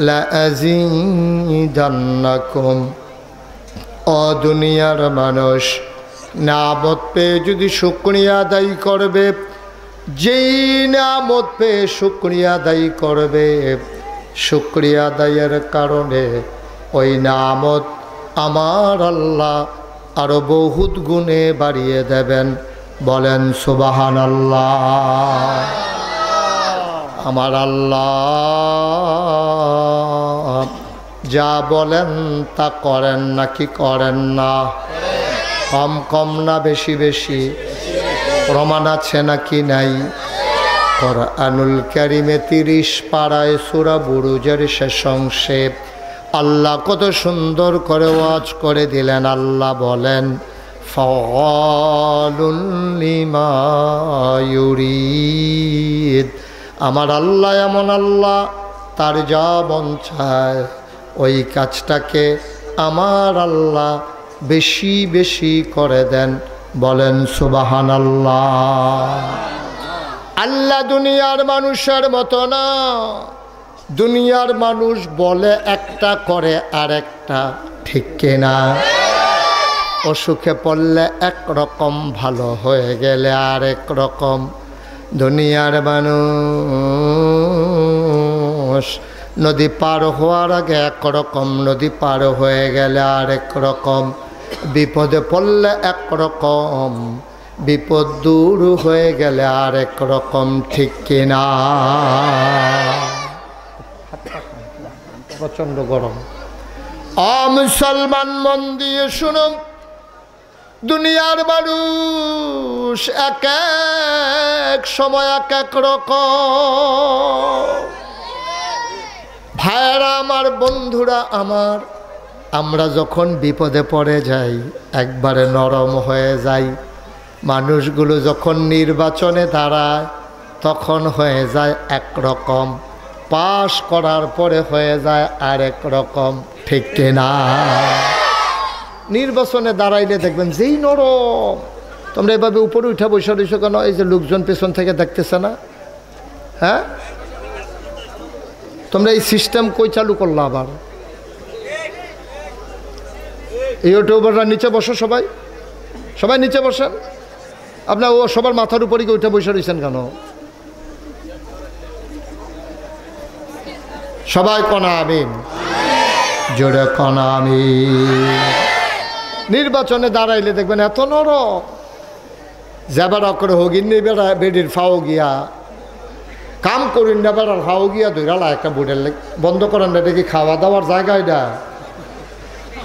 লা আযীদান্নাকুম। ও দুনিয়ার মানুষ, নিয়ামত পেয়ে যদি শুকরিয়া আদায় করবে, যেই নিয়ামত পেয়ে শুকরিয়া আদায় করবে, শুকরিয়া আদায়ের কারণে ওই নিয়ামত আমার আল্লাহ আরো বহুত গুণে বাড়িয়ে দেবেন। বলেন সুবহানাল্লাহ। আমার আল্লাহ যা বলেন তা করেন নাকি করেন না? কম কম না বেশি বেশি? প্রমাণ আছে নাকি নাই? কোরআনুল কারীমে 30 পারায় সূরা বুরুজের শেষ অংশে আল্লাহ কত সুন্দর করে ওয়াজ করে দিলেন। আল্লাহ বলেন, ফাআলুন লিমা ইউরিদ। আমার আল্লাহ এমন আল্লাহ, তার যা মন চায় ওই কাজটাকে আমার আল্লাহ বেশি বেশি করে দেন। বলেন সুবহানাল্লাহ। আল্লাহ দুনিয়ার মানুষের মতো না। দুনিয়ার মানুষ বলে একটা, করে আরেকটা, ঠিক কিনা? অসুখে পড়লে একরকম, ভালো হয়ে গেলে আরেক রকম। দুনিয়ার মানুষ নদী পার হওয়ার আগে একরকম, নদী পার হয়ে গেলে আরেক রকম, বিপদে পড়লে একরকম, বিপদ দূর হয়ে গেলে আরেক রকম, ঠিক কিনা? প্রচণ্ড গরম। মুসলমান মন দিয়ে শুনুন, দুনিয়ার মানুষ এক এক সময় এক এক রকম। ভাইয়েরা আমার, বন্ধুরা আমার, আমরা যখন বিপদে পড়ে যাই একবারে নরম হয়ে যাই। মানুষগুলো যখন নির্বাচনে দাঁড়ায় তখন হয়ে যায় একরকম, পাশ করার পরে হয়ে যায় আরেক রকম, ঠিক কিনা? নির্বাচনে দাঁড়াইলে দেখবেন যেই নরম। তোমরা এভাবে উপরে উঠে বসে রয়েছো কেন? এই যে লোকজন পেছন থেকে দেখতেছে না? হ্যাঁ, তোমরা এই সিস্টেম কই চালু করলো আবার? ইউটিউবাররা নিচে বসো, সবাই সবাই নিচে বসেন। আপনার ও সবার মাথার উপরে উঠে বসে রয়েছেন কেন? সবাই কনা আমিন, জোরে কনা আমিন। নির্বাচনে দাঁড়াইলে দেখবেন এত নরম, যাবার করে হগিন নেই বেড়া বেডির ফাও গিয়া কাম করিন না, বেড়ার ফাও গিয়া ধৈরালা একটা বুটের বন্ধ করেন না, দেখি খাওয়া দাওয়ার জায়গা এটা।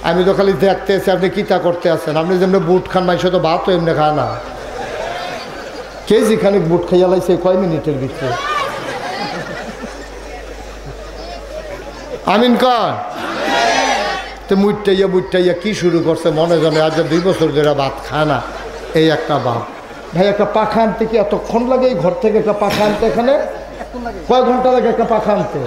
আমি তো খালি দেখতে আছি আপনি কিতা করতে আছেন। আপনি যেমনি বুট খান, মাইস তো ভাতও এমনি খায় না। কেজি খানিক বুট খাইয়া লাইছে কয় মিনিটের ভিতরে। আমিন কন তো মুইটাইয়া কি শুরু করছে মনে জানে। আজ 2 বছর ধরে ভাত খায় না, এই একটা বাপ। ভাই একটা পাখা আনতে কি এতক্ষণ লাগে? এই ঘর থেকে একটা পাখা আনতে এখানে কয় ঘন্টা লাগে একটা পাখা আনতে?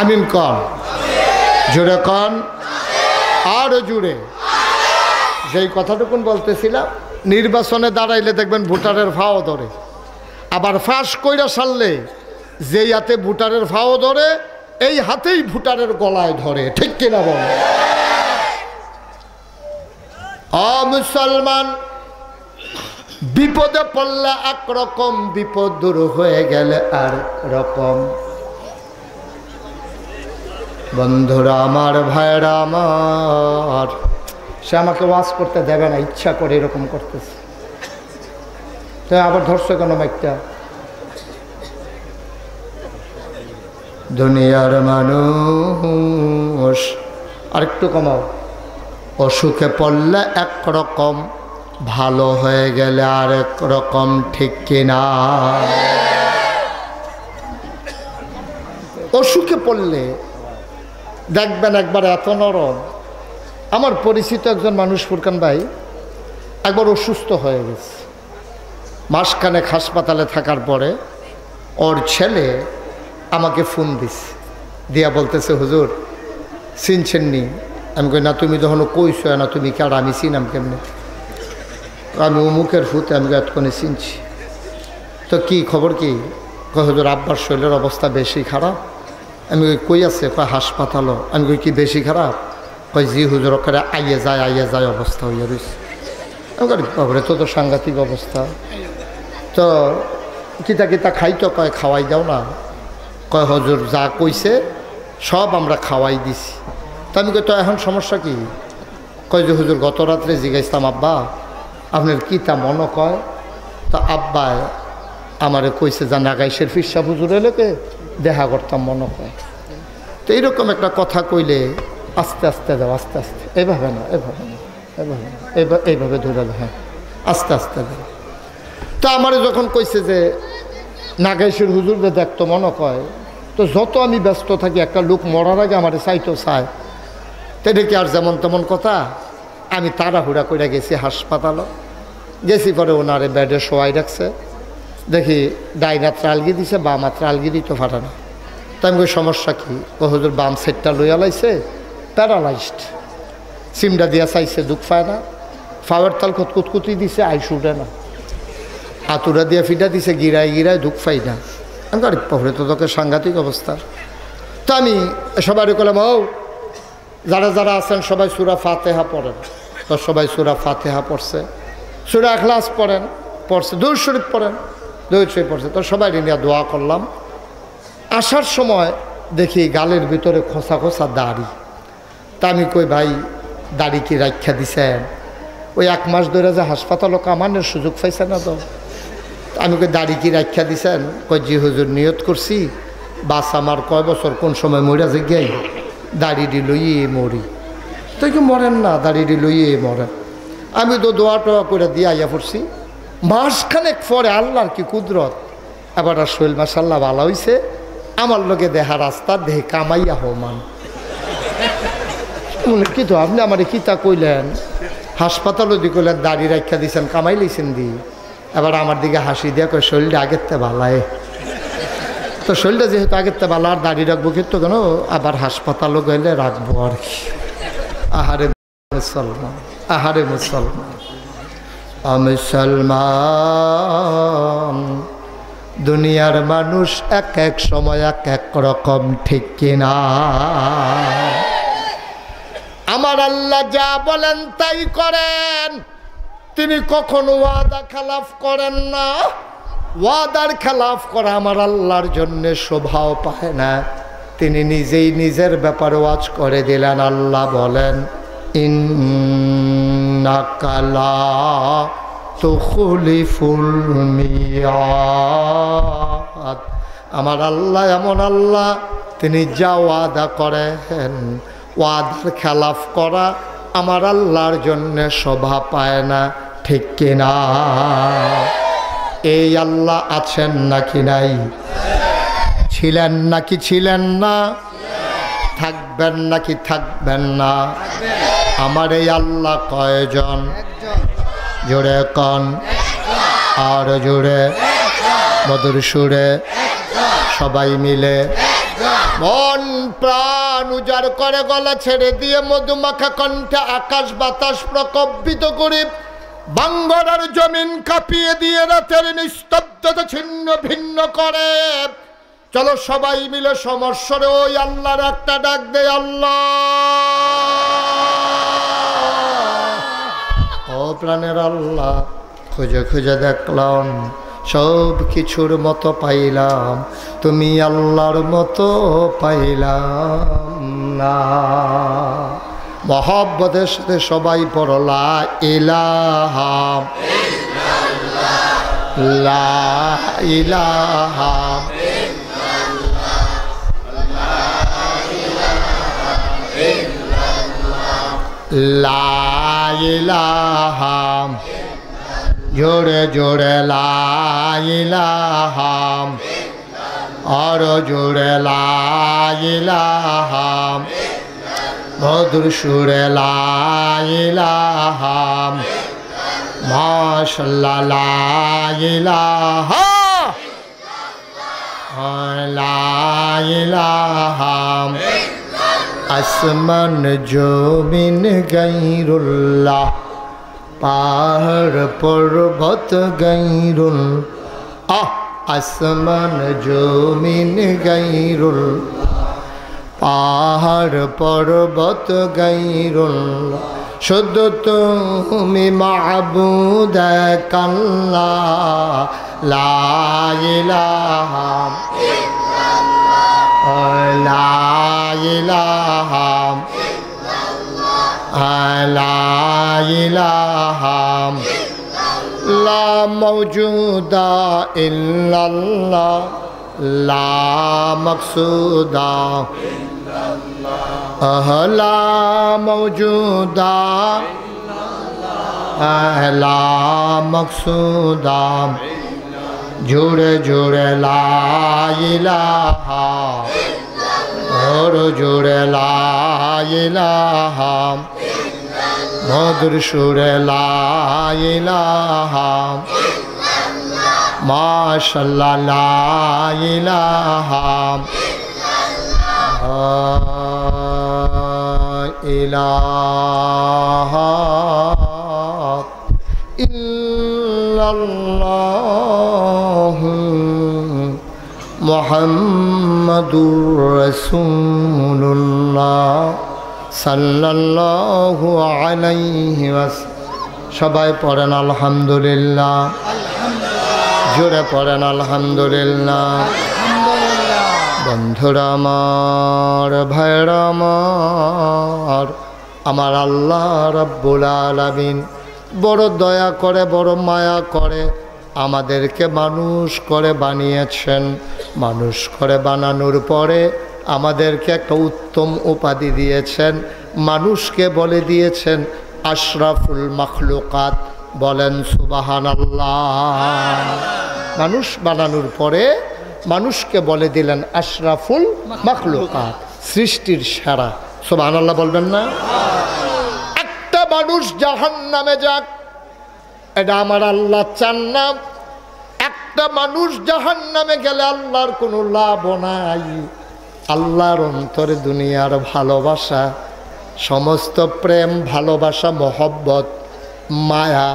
আমিন কন, জোরে কন, আরো জুড়ে। যেই কথাটুকুন বলতেছিলাম, নির্বাচনে দাঁড়াইলে দেখবেন ভোটারের ফাও ধরে, আবার ফাঁস কইরা সারলে যেই হাতে ভোটারের ফাও ধরে এই হাতেই ভোটারের গলায় ধরে, ঠিক কিনা বল? মুসলমান, বিপদে পড়লে একরকম, বিপদ দূর হয়ে গেলে আর রকম। বন্ধুরা আমার, ভাইরা আমার, সে আমাকে ওয়াজ করতে দেবে না, ইচ্ছা করে এরকম করতেছে। তো আবার ধরছে কেন মাইকটা? দুনিয়ার মানুষ, আরেকটু কমাও। অসুখে পড়লে একরকম, ভালো হয়ে গেলে আরেক রকম, ঠিক কিনা? অসুখে পড়লে দেখবেন একবার এত নরম। আমার পরিচিত একজন মানুষ, ফুরকান ভাই, একবার অসুস্থ হয়ে গেছে। মাসখানেক হাসপাতালে থাকার পরে ওর ছেলে আমাকে ফোন দিছে, দিয়া বলতেছে, হুজুর চিনছেন নি? আমি কই না, তুমি যখন কইছো না, তুমি কি আর আমি চিনাম কেমনে? আমি অমুকের ফুতে, আমি এতক্ষণে চিনছি। তো কি খবর কি? কয় হুজুর আব্বার শরীরের অবস্থা বেশি খারাপ। আমি কই আছে? কয় হাসপাতালও। আমি কই কি বেশি খারাপ? কয় জি হুজুর, ওখানে আইয়ে যায় অবস্থা হইয়া রয়েছে। আমি কই বাবরে, তো সাংঘাতিক অবস্থা। তো কিতা খাইতো? কয় খাওয়াই দাও না। কয় হুজুর যা কইছে সব আমরা খাওয়াই দিছি। তো আমি কই তো এখন সমস্যা কি? কয় যে হুজুর গত রাত্রে জিজ্ঞাসলাম, আব্বা আপনার কি তা মনে কয়? তো আব্বায় আমারে কইছে যে নাগাইশের ফিরসা হুজুর এলাকে দেখা করতাম মনে কয়। তো এইরকম একটা কথা কইলে আস্তে আস্তে দাও, আস্তে আস্তে, এইভাবে না, এইভাবে না, এইভাবে না, এইভাবে ধরে দাও, হ্যাঁ আস্তে আস্তে দাও। তো আমারে যখন কইছে যে নাগাইশের হুজুরদের দেখতো মনে কয়, তো যত আমি ব্যস্ত থাকি একটা লোক মরার আগে আমার চাইতো চায়, তো এটা কি আর যেমন তেমন কথা? আমি তাড়াহুড়া করে গেছি হাসপাতালে। গেছি পরে ওনারে বেডে শোয়াই রাখছে। দেখি ডাইনা ত্রালগি দিছে, বাম ত্রালগি দিত ফাটানো। তো আমি কই সমস্যা কি? ও হুজুর বাম সেটটা লইয়া লাইছে, প্যারালাইজড। সিমটা দিয়া চাইছে, দুঃখ পায় না। ফাওয়ার তাল কুতকুতি দিছে, আইস উঠে না। হাতুরা দিয়া ফিটা দিছে, গিরায় দুঃখ পাই না। আমি গাড়ি পরে তো তোকে সাংঘাতিক অবস্থা। তো আমি সবাই বললাম, ও যারা যারা আছেন সবাই সূরা ফাতিহা পড়েন। তো সবাই সূরা ফাতিহা পড়ছে, সূরা ইখলাস পড়েন, পড়ছে, দরুদ শরীফ পড়েন, দরুদ শরীফ পড়ছে। তো সবাই নিয়ে দোয়া করলাম। আসার সময় দেখি গালের ভিতরে খোসা খোসা দাড়ি। তা আমি কই ভাই দাড়ি কি রাখা দিছেন? ওই 1 মাস ধরে যে হাসপাতালও কামানোর সুযোগ পাইছে না তো। আমি কই দাড়ি কি রাখা দিছেন? কই জি হুজুর, নিয়ত করছি বাস আমার কয় বছর কোন সময় মরা যে গেই দাড়িটি লইয়ে মরি। তো কি মরেন না, দাড়িটি লইয়ে মরেন। আমি তো দোয়া টোয়া করে দিয়ে আইয়া পড়ছি। মাসখানেক পরে আল্লাহর কি কুদরত, এবার আর শৈল মাসাল্লাহ ভালো হয়েছে। আমার লোকে দেহা রাস্তা দেহে কামাইয়া হমান কি তো আপনি আমার কিতা কইলেন, হাসপাতালও দি কইলেন দাড়ি রাখা দিছেন, কামাই লইছেন দি। এবার আমার দিকে হাসি দিয়া কয় শরীরটা আগের তে ভালায়। তো শরীরটা যেহেতু আগের তে ভালো, আর দাড়ি রাখবো কিন্তু কেন, আবার হাসপাতালও গেলে রাখবো আর কি। আহারে মুসলমান, আহারে মুসলমান, মুসলমান। দুনিয়ার মানুষ এক এক সময় এক এক রকম, ঠিক কিনা? আমার আল্লাহ যা বলেন তাই করেন, তিনি কখনো ওয়াদা খেলাফ করেন না। ওয়াদার খেলাফ করা আমার আল্লাহর জন্য শোভাও পায় না। তিনি নিজেই নিজের ব্যাপারে ওয়াজ করে দিলেন। আল্লাহ বলেন, ইন্নাকা লা তুখলিফুল মিয়াদ। আমার আল্লাহ এমন আল্লাহ, তিনি যা ওয়াদা করেন, ওয়াদার খেলাফ করা আমার আল্লাহর জন্য শোভা পায় না, ঠিক কিনা? এই আল্লাহ আছেন নাকি নাই? ছিলেন নাকি ছিলেন না? থাকবেন নাকি থাকবেন না? আমার এই আল্লাহ কয়জন? জোরে কন, আর জোরে, মধুর সুরে, সবাই মিলে মন প্রাণ উজাড় করে গলা ছেড়ে দিয়ে মধুমাখা কণ্ঠে আকাশ বাতাস প্রকম্পিত করে বাঙ্গরার জমিন কাঁপিয়ে দিয়ে রাতের নিস্তব্ধতা ছিন্ন ভিন্ন করে। চলো সবাই মিলে সমস্বরে ওই আল্লাহর একটা ডাক দে, আল্লাহ। ও প্রাণের আল্লাহ, খুঁজে খুঁজে দেখলাম সব কিছুর মতো পাইলাম, তুমি আল্লাহর মতো পাইলাম না। মহব্বতের সাথে সবাই পড়ো লা ইলাহা লা ইলাহা লা ইলাহা, জোরে জোরে লা ইলাহা, আর জোরে লা ইলাহা, মধুর সুরে লা ইলাহা, মাশাআল্লাহ লা ইলাহা, লা ইলাহা। আসমান জমিন গায়রুল্লাহ, পাহাড় পর্বত গায়রুল, আসমান জমিন গায়রুল, পাহাড় পর্বত গায়রুল, শুধু তুমি মাবুদ এক আল্লাহ, লা ইলাহা লা ইলাহা লা ইলাহা লা মাওজুদা ইল্লাল্লাহ, লা মাকসুদা লা মাওজুদা লা মাকসুদা, জোরে জোরে লা ইলাহা, আর জোরে লা ইলাহা, মধুর সুরে লা ইলাহা, মাশাআল্লাহ লা ইলাহা ইলাহা ইল্লাল্লাহু মুহাম্মাদুর রাসূলুল্লাহ সাল্লাল্লাহু আলাইহি ওয়াসাল্লাম। সবাই পড়েন আলহামদুলিল্লাহ। জোরে পড়েন আলহামদুলিল্লাহ। বন্ধুরা আমার, ভাইরা আমার, আমার আল্লাহ রাব্বুল আলামিন বড় দয়া করে, বড় মায়া করে আমাদেরকে মানুষ করে বানিয়েছেন। মানুষ করে বানানোর পরে আমাদেরকে একটা উত্তম উপাধি দিয়েছেন। মানুষকে বলে দিয়েছেন আশরাফুল মাখলুকাত। বলেন সুবহানাল্লাহ। মানুষ বানানোর পরে মানুষকে বলে দিলেন আশরাফুল মাখলুকাত, সৃষ্টির সেরা। সুবহানাল্লাহ বলবেন না? একটা মানুষ জাহান্নামে যাক, এটা আমার আল্লাহ চান না। একটা মানুষ জাহান্নামে গেলে আল্লাহর কোনো লাভ নাই। আল্লাহর অন্তরে দুনিয়ার ভালোবাসা, সমস্ত প্রেম, ভালোবাসা, মহব্বত, মায়া,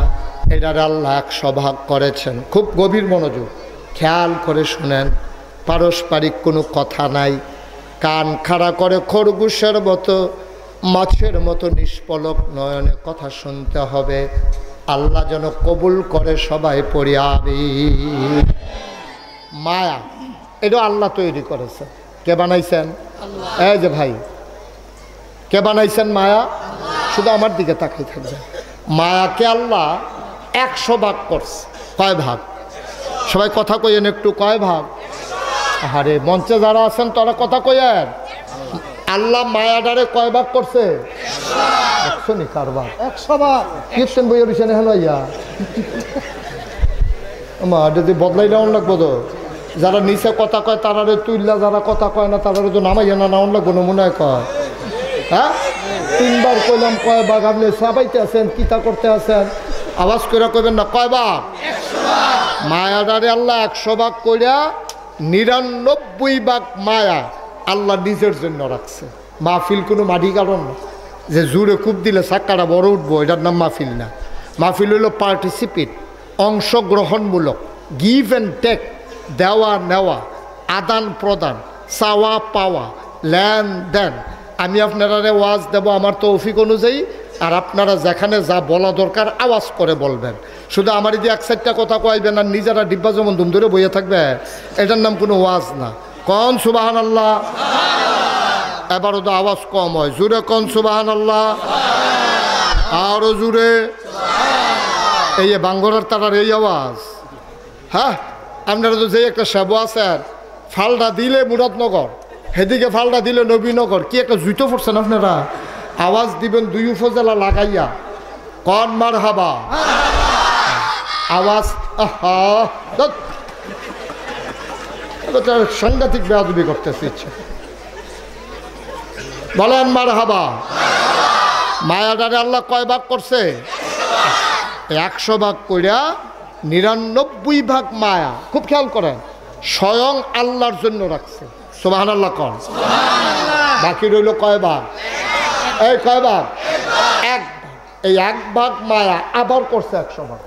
এটার আল্লাহ 100 ভাগ করেছেন। খুব গভীর মনোযোগ, খেয়াল করে শুনেন। পারস্পরিক কোনো কথা নাই। কান খাড়া করে খরগোশের মতো, মাছের মতো নিষ্পলক নয়নে কথা শুনতে হবে। আল্লাহ যেন কবুল করে। সবাই পড়ি আমিন। মায়া এটা আল্লাহ তৈরি করেছেন। কে বানাইছেন? এই যে ভাই, কে বানাইছেন মায়া? শুধু আমার দিকে তাকিয়ে থাকবেন। মায়াকে আল্লাহ 100 ভাগ করছে। কয় ভাগ? সবাই কথা কইয়েন একটু, কয় ভাগ? আরে মঞ্চে যারা আছেন তারা কথা কইয়েন। আল্লাহ মায়াডারে কয় ভাগ করছে? 100 নি কারবার 100 ভাগ। কীর্তন বইয়ের পিছনে হেন ইয়া আমার যদি বদলাই নেওয়ান লাগবো তো। যারা নিচে কথা কয় তারারে তুইল্লা, যারা কথা কয় না তারারে তো নামাইয়া না নেওয়ান লাগবো। নমুনায় কয়, হ্যাঁ 3 বার কইলাম কয় ভাগ। আপনি সাবাইতে আছেন, কিতা করতে আছেন? আওয়াজ করে কইবেন না। কয় ভাগ? মায়াডারে আল্লাহ 100 ভাগ কইরা 99 ভাগ মায়া আল্লাহ নিজের জন্য রাখছে। মাহফিল কোনো মাটি কারণ না যে জোরে কূপ দিলে চাক্কাটা বড় উঠবো, এটার নাম মাহফিল না। মাহফিল হলো পার্টিসিপেট, অংশগ্রহণমূলক, গিভ অ্যান্ড টেক, দেওয়া নেওয়া, আদান প্রদান, চাওয়া পাওয়া, লেনদেন। আমি আপনারা ওয়াজ দেব আমার তৌফিক অনুযায়ী, আর আপনারা যেখানে যা বলা দরকার আওয়াজ করে বলবেন। শুধু আমার যদি 1-4টা কথা কইবেন আর নিজেরা ডিব্বা যেমন ধুম ধরে বইয়ে থাকবে, এটার নাম কোনো ওয়াজ না। কোন সুবহানাল্লাহ? এবারও তো আওয়াজ কম হয়। জোরে কোন সুবহানাল্লাহ? আরো জোরে। এই বাঙ্গরার তারার এই আওয়াজ। হ্যাঁ, আপনারা তো যে একটা সেবা আছেন, ফালটা দিলে মুরাদনগর, সেদিকে ফালটা দিলে নবীনগর, কি একটা জুতো পড়ছেন আপনারা। আওয়াজ দিবেন 2 উপজেলা লাগাইয়া। কন মারহাবা। আওয়াজ সাংঘাতিক বেয়াদবি করতেছে ইচ্ছে। বলেন মারহাবা। মায়াডারে আল্লাহ কয় ভাগ করছে? 100 ভাগ কইরা 99 ভাগ মায়া, খুব খেয়াল করেন, স্বয়ং আল্লাহর জন্য রাখছে। সুবহানাল্লাহ কোন। বাকি রইল কয় ভাগ? এই কয় ভাগ? 1 ভাগ। এই 1 ভাগ মায়া আবার করছে 100 ভাগ।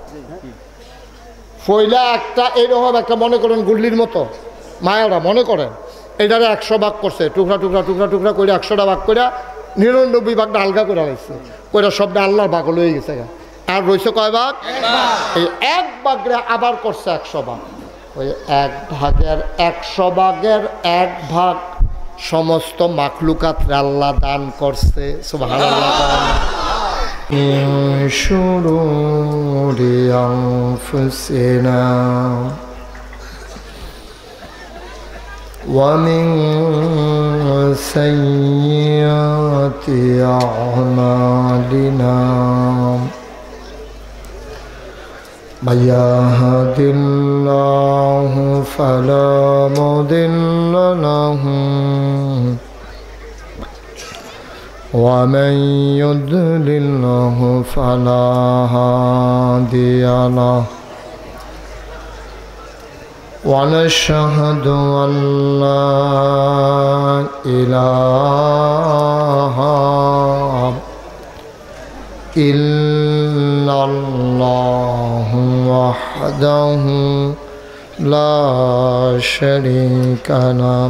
ফইলা একটা এইরকম একটা মনে করেন গুল্লির মতো মায়ারা, মনে করেন এটারে 100 ভাগ করছে। টুকরা টুকরা টুকরা টুকরা করে 100টা ভাগ করে 99 ভাগটা আলগা করে রাখছে। কইরা সবটা আল্লাহর ভাগ হয়ে গেছে। আর রয়েছে কয় ভাগ? এই 1 ভাগরে আবার করছে 100 ভাগ। ওই 1 ভাগের 100 ভাগের 1 ভাগ সমস্ত মাখলুকাতরে আল্লাহ দান করছে। সুবহানাল্লাহ। শুরুরি আনফুসিনা ওয়া মিন সাইয়্যাতি আ'মালিনা من يهد الله فلا مضل له ومن يضلله فلا هادي له ونشهد أن لا إله إلا الله وحده لا شريك له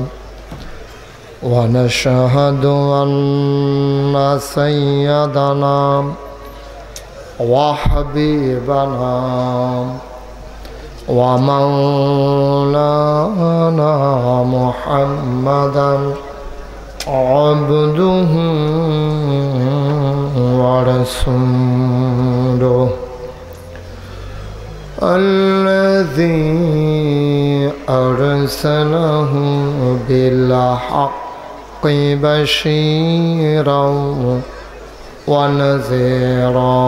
ونشهد أن سيدنا وحبيبنا ومولانا محمدا عبده ورسوله الذي أرسله بالحق بشيرا ونذيرا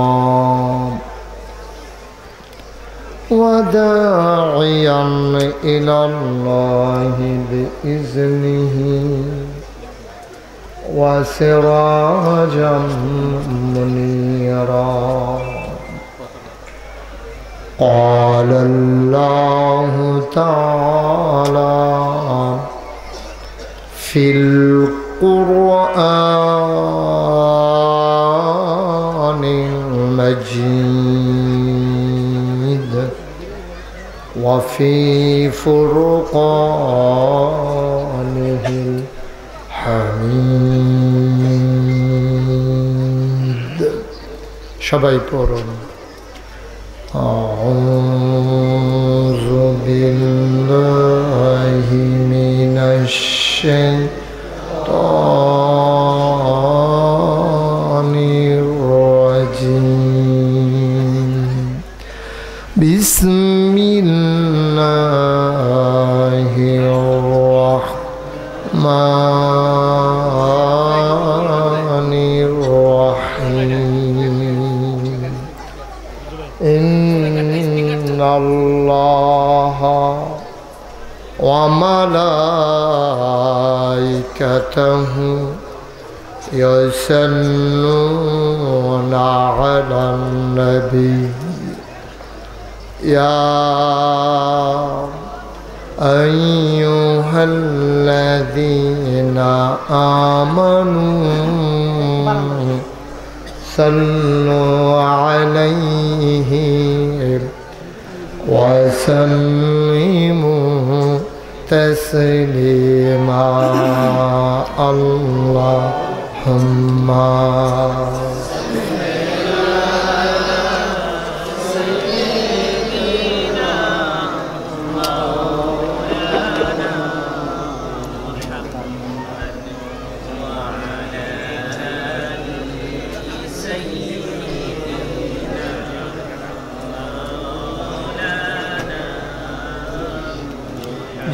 وداعيا إلى الله بإذنه وسراجا منيرا قال الله تعالى في القرآن المجيد وفي فرقانه الحميد সবাই পড়ুন أعوذ بالله من الشيطان الرجيم بسم الله الرحمن الرحيم إن الله وملائكته يصلون على النبي يا أيها الذين آمنوا صلوا عليه وسلموا تسليما اللهم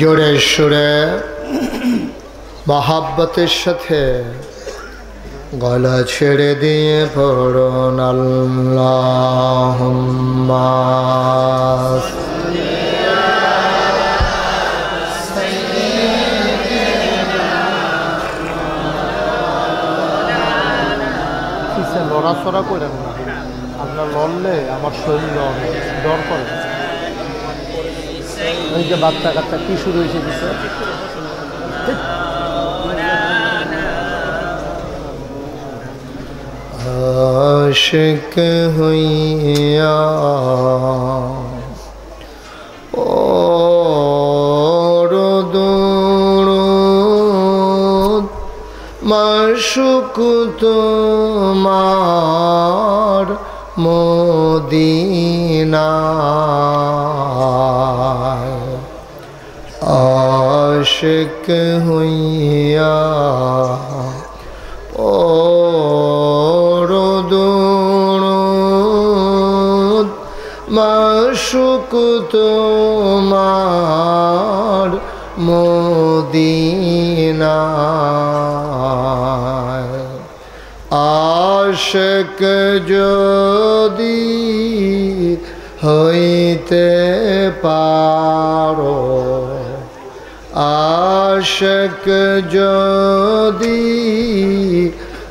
জোরে সুরে মহাব্বতের সাথে গলা ছেড়ে দিয়ে পড়ুন আল্লাহুম্মা লড়াচড়া করেন না, আপনার লড়লে আমার শরীর ডর করে। ওই যে বাচ্চা কাচ্চা কি শুরু হয়েছে দিচ্ছে আশিক হইয়া ও মাশুক তোমার মদিনায় আশিক হইয়া পরদুরুদ মাশুক তোমার মদিনায় আশিক যদি হইতে পারো আশিক যদি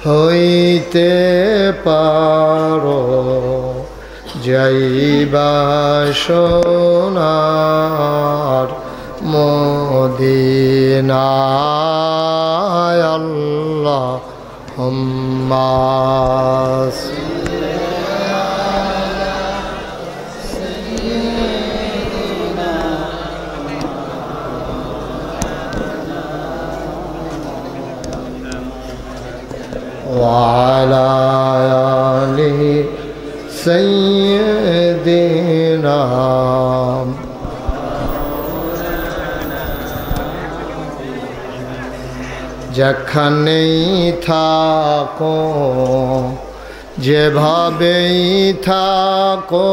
হইতে পারো যাইবা সোনার মদিনায় আল্লাহুম্মা وعلى آله سيدنا যেখানেই থাকো যেভাবেই থাকো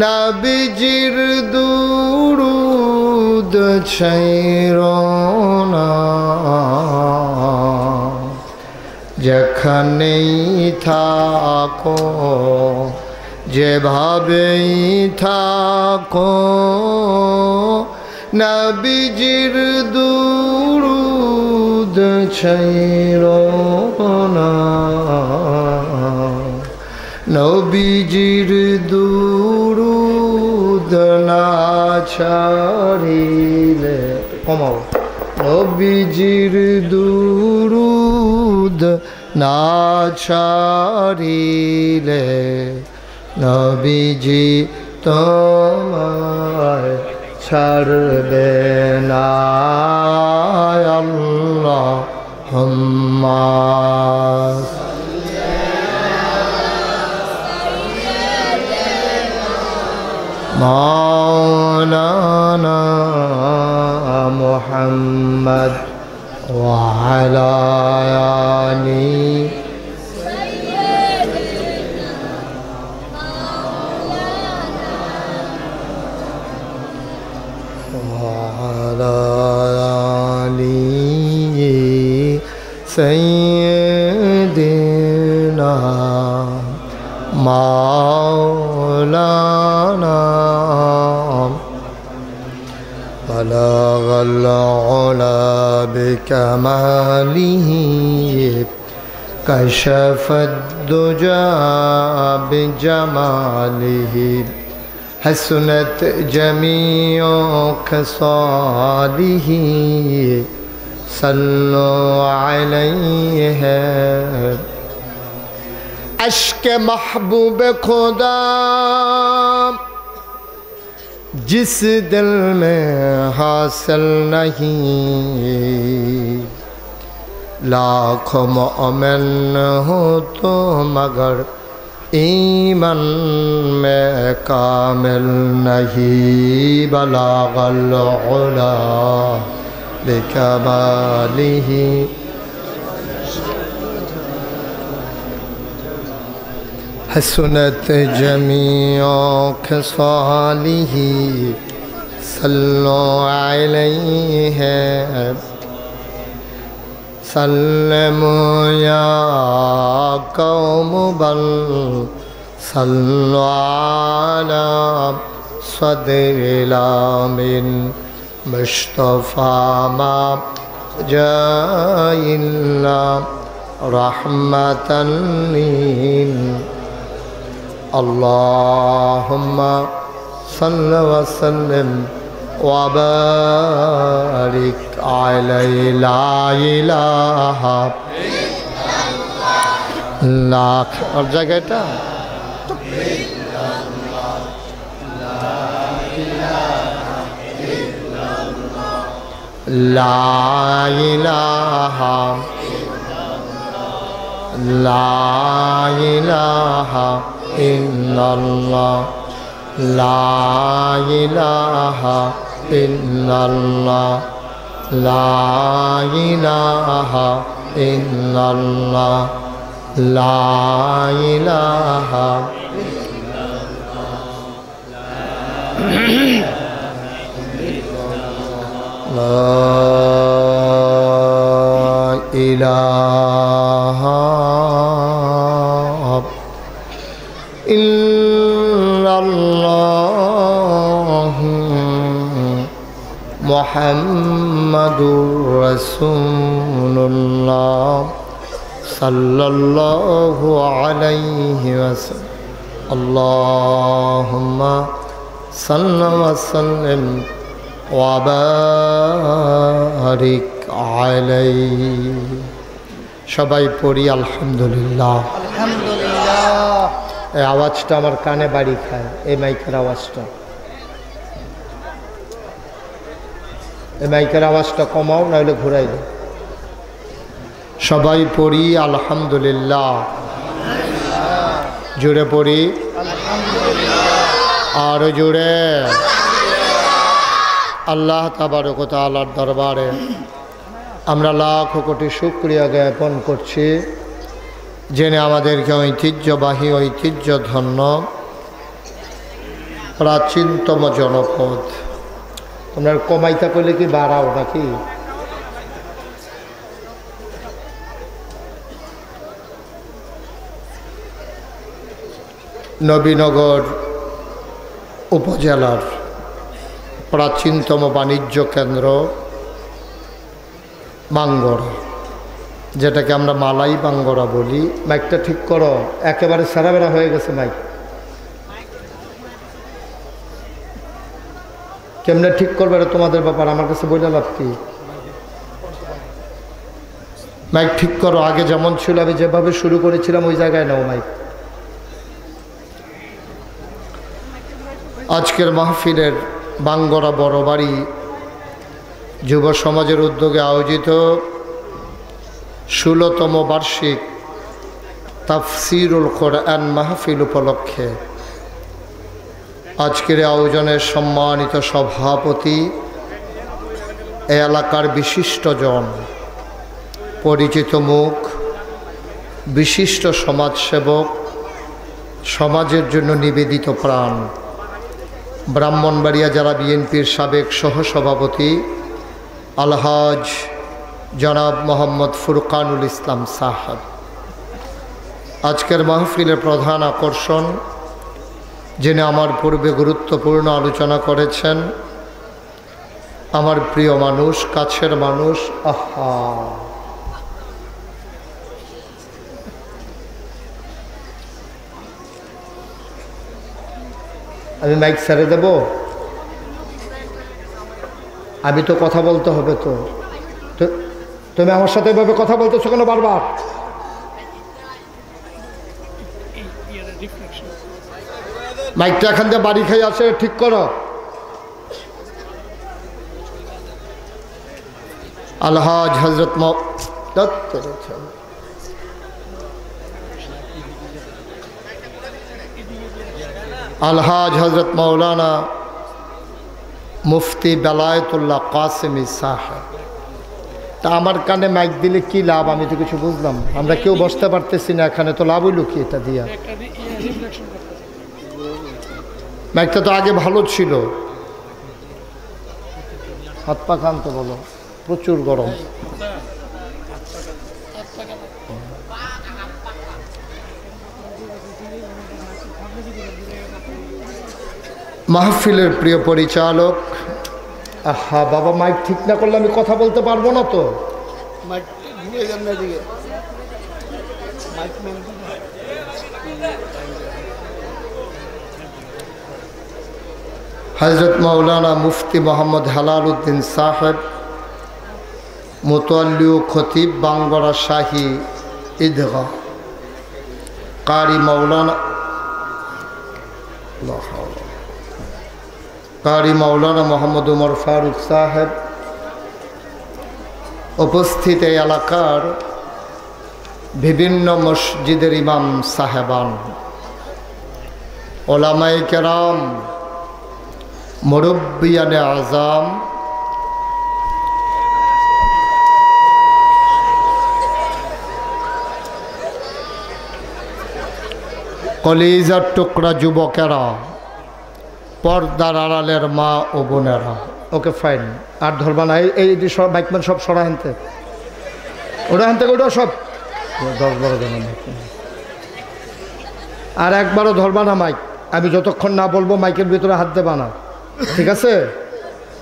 নবীজির দুরূদ ছাইরো না যেখানেই থাকো যেভাবেই থাকো নবীজির দুরূদ ছাইরো না নবীজির দুরূদ না ছাড়িলে কমাও নবীজির দুরূদ না ছাড়িলে নবীজি তোমায় ছাড়বে না আল্লাহুম্মা মাওলানা মুহাম্মদ ওয়া আলা আলি سيدنا مولانا بلغ العلا بكماله كشف الدجى بجماله حسنت جميع خصاله صلوا عليه عشق محبوب خدا जिस दिल में हासिल नहीं लाखों मोमिन हो तो मगर ईमान में कामिल नहीं बलागल उला बिकमालिही हसनत जमीअ खसालिही सल्लु अलैहि सल्लमु या कौम बल सल्लु अला सदरिल आमिन मुस्तफा मा जाइल्ला रहमतन लिल अल्लाहुम्मा सल्लि व सल्लिम व बारिक अलैहि ला इलाहा लाख और जगहटा ला इलाहा ला इलाहा इल्लल्लाह ला इलाहा इल्लल्लाह ला इलाहा इल्लल्लाह ला इलाहा ला इलाहा इल्लल्लाह मुहम्मदुर रसूलुल्लाह सल्लल्लाहु अलैहि वसल्लम अल्लाहुम्मा सल्लि व सल्लिम व बारिक अलैहि সবাই পড়ি আলহামদুলিল্লাহ আলহামদুলিল্লাহ এই আওয়াজটা আমার কানে বাড়ি খায় এই মাইকের আওয়াজটা এই মাইকের আওয়াজটা কমাও নাহলে ঘুরাই দাও সবাই পড়ি আলহামদুলিল্লাহ জোরে পড়ি আলহামদুলিল্লাহ আর জোরে আল্লাহ তাবারক ওয়া তাআলার দরবারে আমরা লাখ কোটি শুকরিয়া জ্ঞাপন করছি জেনে আমাদেরকে ঐতিহ্যবাহী ঐতিহ্যধন্য প্রাচীনতম জনপদ। তোমরা কমাইতা করলে কি বাড়াও নাকি? নবীনগর উপজেলার প্রাচীনতম বাণিজ্য কেন্দ্র বাঙ্গরা, যেটাকে আমরা মালাই বাঙ্গরা বলি। মাইকটা ঠিক করো, একেবারে সারাবেরা হয়ে গেছে মাইক। কেমনে ঠিক করবে তোমাদের ব্যাপার, আমার কাছে বলে লাভ কি? মাইক ঠিক করো, আগে যেমন ছিল, আমি যেভাবে শুরু করেছিলাম ওই জায়গায় নাও মাইক। আজকের মাহফিলের বাঙ্গরা বড়বাড়ি যুব সমাজের উদ্যোগে আয়োজিত 16তম বার্ষিক তাফসিরুল কোরআন মাহফিল উপলক্ষে আজকের আয়োজনের সম্মানিত সভাপতি, এ এলাকার বিশিষ্টজন, পরিচিত মুখ, বিশিষ্ট সমাজসেবক, সমাজের জন্য নিবেদিত প্রাণ, ব্রাহ্মণবাড়িয়া জেলা বিএনপির সাবেক সহসভাপতি আলহাজ জনাব মোহাম্মদ ফুরকানুল ইসলাম সাহেব। আজকের মাহফিলের প্রধান আকর্ষণ, যিনি আমার পূর্বে গুরুত্বপূর্ণ আলোচনা করেছেন, আমার প্রিয় মানুষ, কাছের মানুষ। আহা, আমি মাইক ছেড়ে দেব? আমি তো কথা বলতে হবে। তো তুমি আমার সাথে এভাবে কথা বলতেছো কেন বারবার? মাইকটা এখান থেকে বাড়ি খাই আসে, ঠিক করো। আলহাজ হজরত আলহাজ হজরত মৌলানা মুফতি বেলায়েতুল্লাহ কাসেমি সাহেব। তা আমার কানে মাইক দিলে কি লাভ, আমি তো কিছু বুঝলাম। আমরা কেউ বসতে পারতেছি না এখানে, তো লাভ হইল কি এটা দিয়া? মাইকটা তো আগে ভালো ছিল। হাত পা খানতে বলো, প্রচুর গরম। মাহফিলের প্রিয় পরিচালক, আহা বাবা, মাইক ঠিক না করলে আমি কথা বলতে পারবো না। তো হজরত মৌলানা মুফতি মোহাম্মদ হেলাল উদ্দিন সাহেব, মুতাল্লি খতিব বাঙ্গরা শাহী ঈদগাহ, কারি মৌলানা মোহাম্মদ উমর ফারুক সাহেব, উপস্থিত এই এলাকার বিভিন্ন মসজিদের ইমাম সাহেবান, ওলামায়ে কেরাম, মুরব্বিয়ানে আজম, কলিজার টুকরা যুবকেরা, পর্দার আড়ালের মা ও বোনেরা। ওকে ফাইন, আর ধরবা না। এই সব বাইকম্যান সব সরা হানতে, ওটা হানতে, ওটা সব 10-12 জন। আর একবারও ধরবা না মাইক। আমি যতক্ষণ না বলবো মাইকের ভিতরে হাত দেবা না, ঠিক আছে?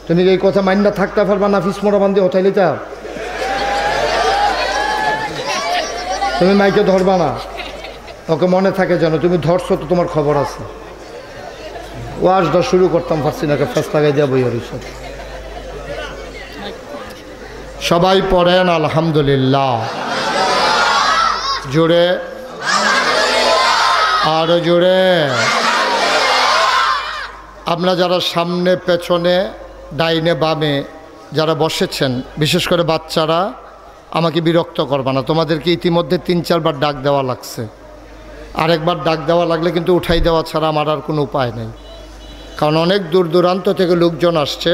তুমি এই কথা মাইন্ড না থাকতে পারবা না। ফিসমোড়া বান্ধি হোটাইলি তা তুমি মাইকে ধরবা না। ওকে মনে থাকে যেন তুমি ধরছো, তো তোমার খবর আছে। ওয়াজটা শুরু করতাম, পারছি না, ফেস লাগাই দেওয়া বই হরিস। সবাই পড়েন আলহামদুলিল্লাহ, জোরে, আরো জোরে। আমরা যারা সামনে পেছনে ডাইনে বামে যারা বসেছেন, বিশেষ করে বাচ্চারা, আমাকে বিরক্ত করবা না। তোমাদেরকে ইতিমধ্যে 3-4 বার ডাক দেওয়া লাগছে। আরেকবার ডাক দেওয়া লাগলে কিন্তু উঠাই দেওয়া ছাড়া আমার আর কোনো উপায় নেই। কারণ অনেক দূর দূরান্ত থেকে লোকজন আসছে,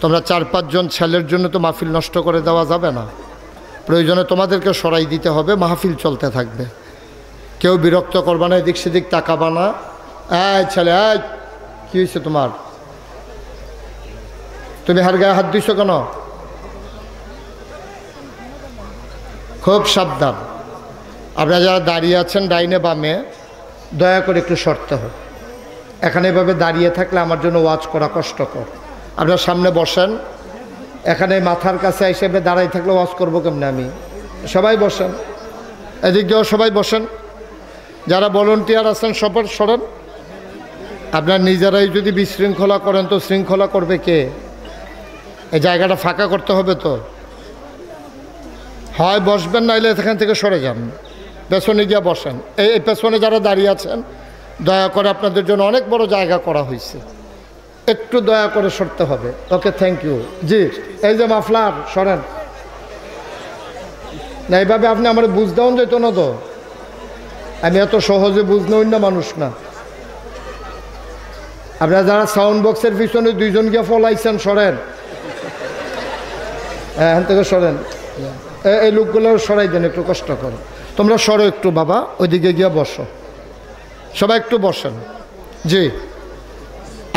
তোমরা 4-5 জন ছেলের জন্য তো মাহফিল নষ্ট করে দেওয়া যাবে না, প্রয়োজনে তোমাদেরকে সরাই দিতে হবে, মাহফিল চলতে থাকবে। কেউ বিরক্ত করবা না, এদিক সেদিক তাকাবা না। এই ছেলে, এই কী হয়েছে তোমার? তুমি হার গায়ে হাত দিছো কেন? খুব সাবধান। আপনারা যারা দাঁড়িয়ে আছেন ডাইনে বামে, দয়া করে একটু সরতে হবে। এখানে এভাবে দাঁড়িয়ে থাকলে আমার জন্য ওয়াচ করা কষ্টকর। আপনারা সামনে বসেন, এখানে মাথার কাছে হিসেবে দাঁড়াই থাকলে ওয়াচ করবো কেমনে আমি? সবাই বসেন, এদিক দিয়েও সবাই বসেন। যারা ভলান্টিয়ার আছেন সবার সরেন। আপনার নিজেরাই যদি বিশৃঙ্খলা করেন তো শৃঙ্খলা করবে কে? এই জায়গাটা ফাঁকা করতে হবে তো। হয় বসবেন, নাইলে এখান থেকে সরে যান, পেছনে গিয়ে বসেন। এই পেছনে যারা দাঁড়িয়ে আছেন, দয়া করে আপনাদের জন্য অনেক বড় জায়গা করা হয়েছে, একটু দয়া করে সরতে হবে। ওকে, থ্যাংক ইউ। জি, এই যে মাফলার, সরেন না। এইভাবে আপনি আমার বুঝতেও যেত না তো, আমি এত সহজে বুঝলেও না মানুষ না। আপনারা যারা সাউন্ড বক্সের পিছনে 2 জন গিয়ে ফলাইছেন, সরেন, এখান থেকে সরেন। এই লোকগুলো সরাই দেন, একটু কষ্ট করো। তোমরা সরো একটু বাবা, ওইদিকে গিয়ে বসো, সবাই একটু বসেন। জি,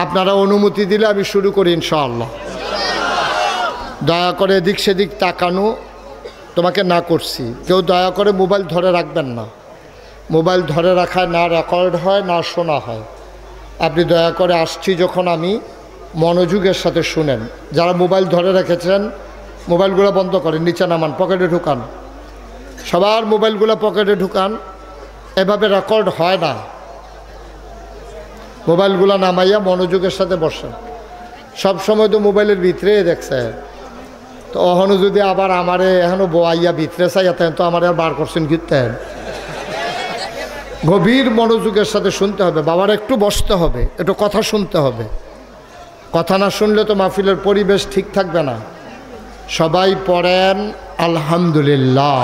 আপনারা অনুমতি দিলে আমি শুরু করি ইনশাআল্লাহ। দয়া করে এদিক সেদিক তাকানো তোমাকে না করছি। কেউ দয়া করে মোবাইল ধরে রাখবেন না। মোবাইল ধরে রাখায় না রেকর্ড হয়, না শোনা হয়। আপনি দয়া করে আসছি যখন আমি, মনোযোগের সাথে শুনেন। যারা মোবাইল ধরে রেখেছেন, মোবাইলগুলো বন্ধ করেন, নিচে নামান, পকেটে ঢুকান। সবার মোবাইলগুলো পকেটে ঢুকান, এভাবে রেকর্ড হয় না। মোবাইলগুলো নামাইয়া মনোযোগের সাথে বসেন। সব সময় তো মোবাইলের ভিতরে দেখছে, তো অহনো যদি আবার আমারে এখনো বোয়াইয়া ভিতরে চাইতেন তো আমার আর বার করছেন ঘিরতেন। গভীর মনোযোগের সাথে শুনতে হবে। বাবার একটু বসতে হবে, একটু কথা শুনতে হবে। কথা না শুনলে তো মাহফিলের পরিবেশ ঠিক থাকবে না। সবাই পড়েন আলহামদুলিল্লাহ,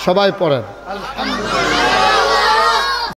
সবাই পড়েন।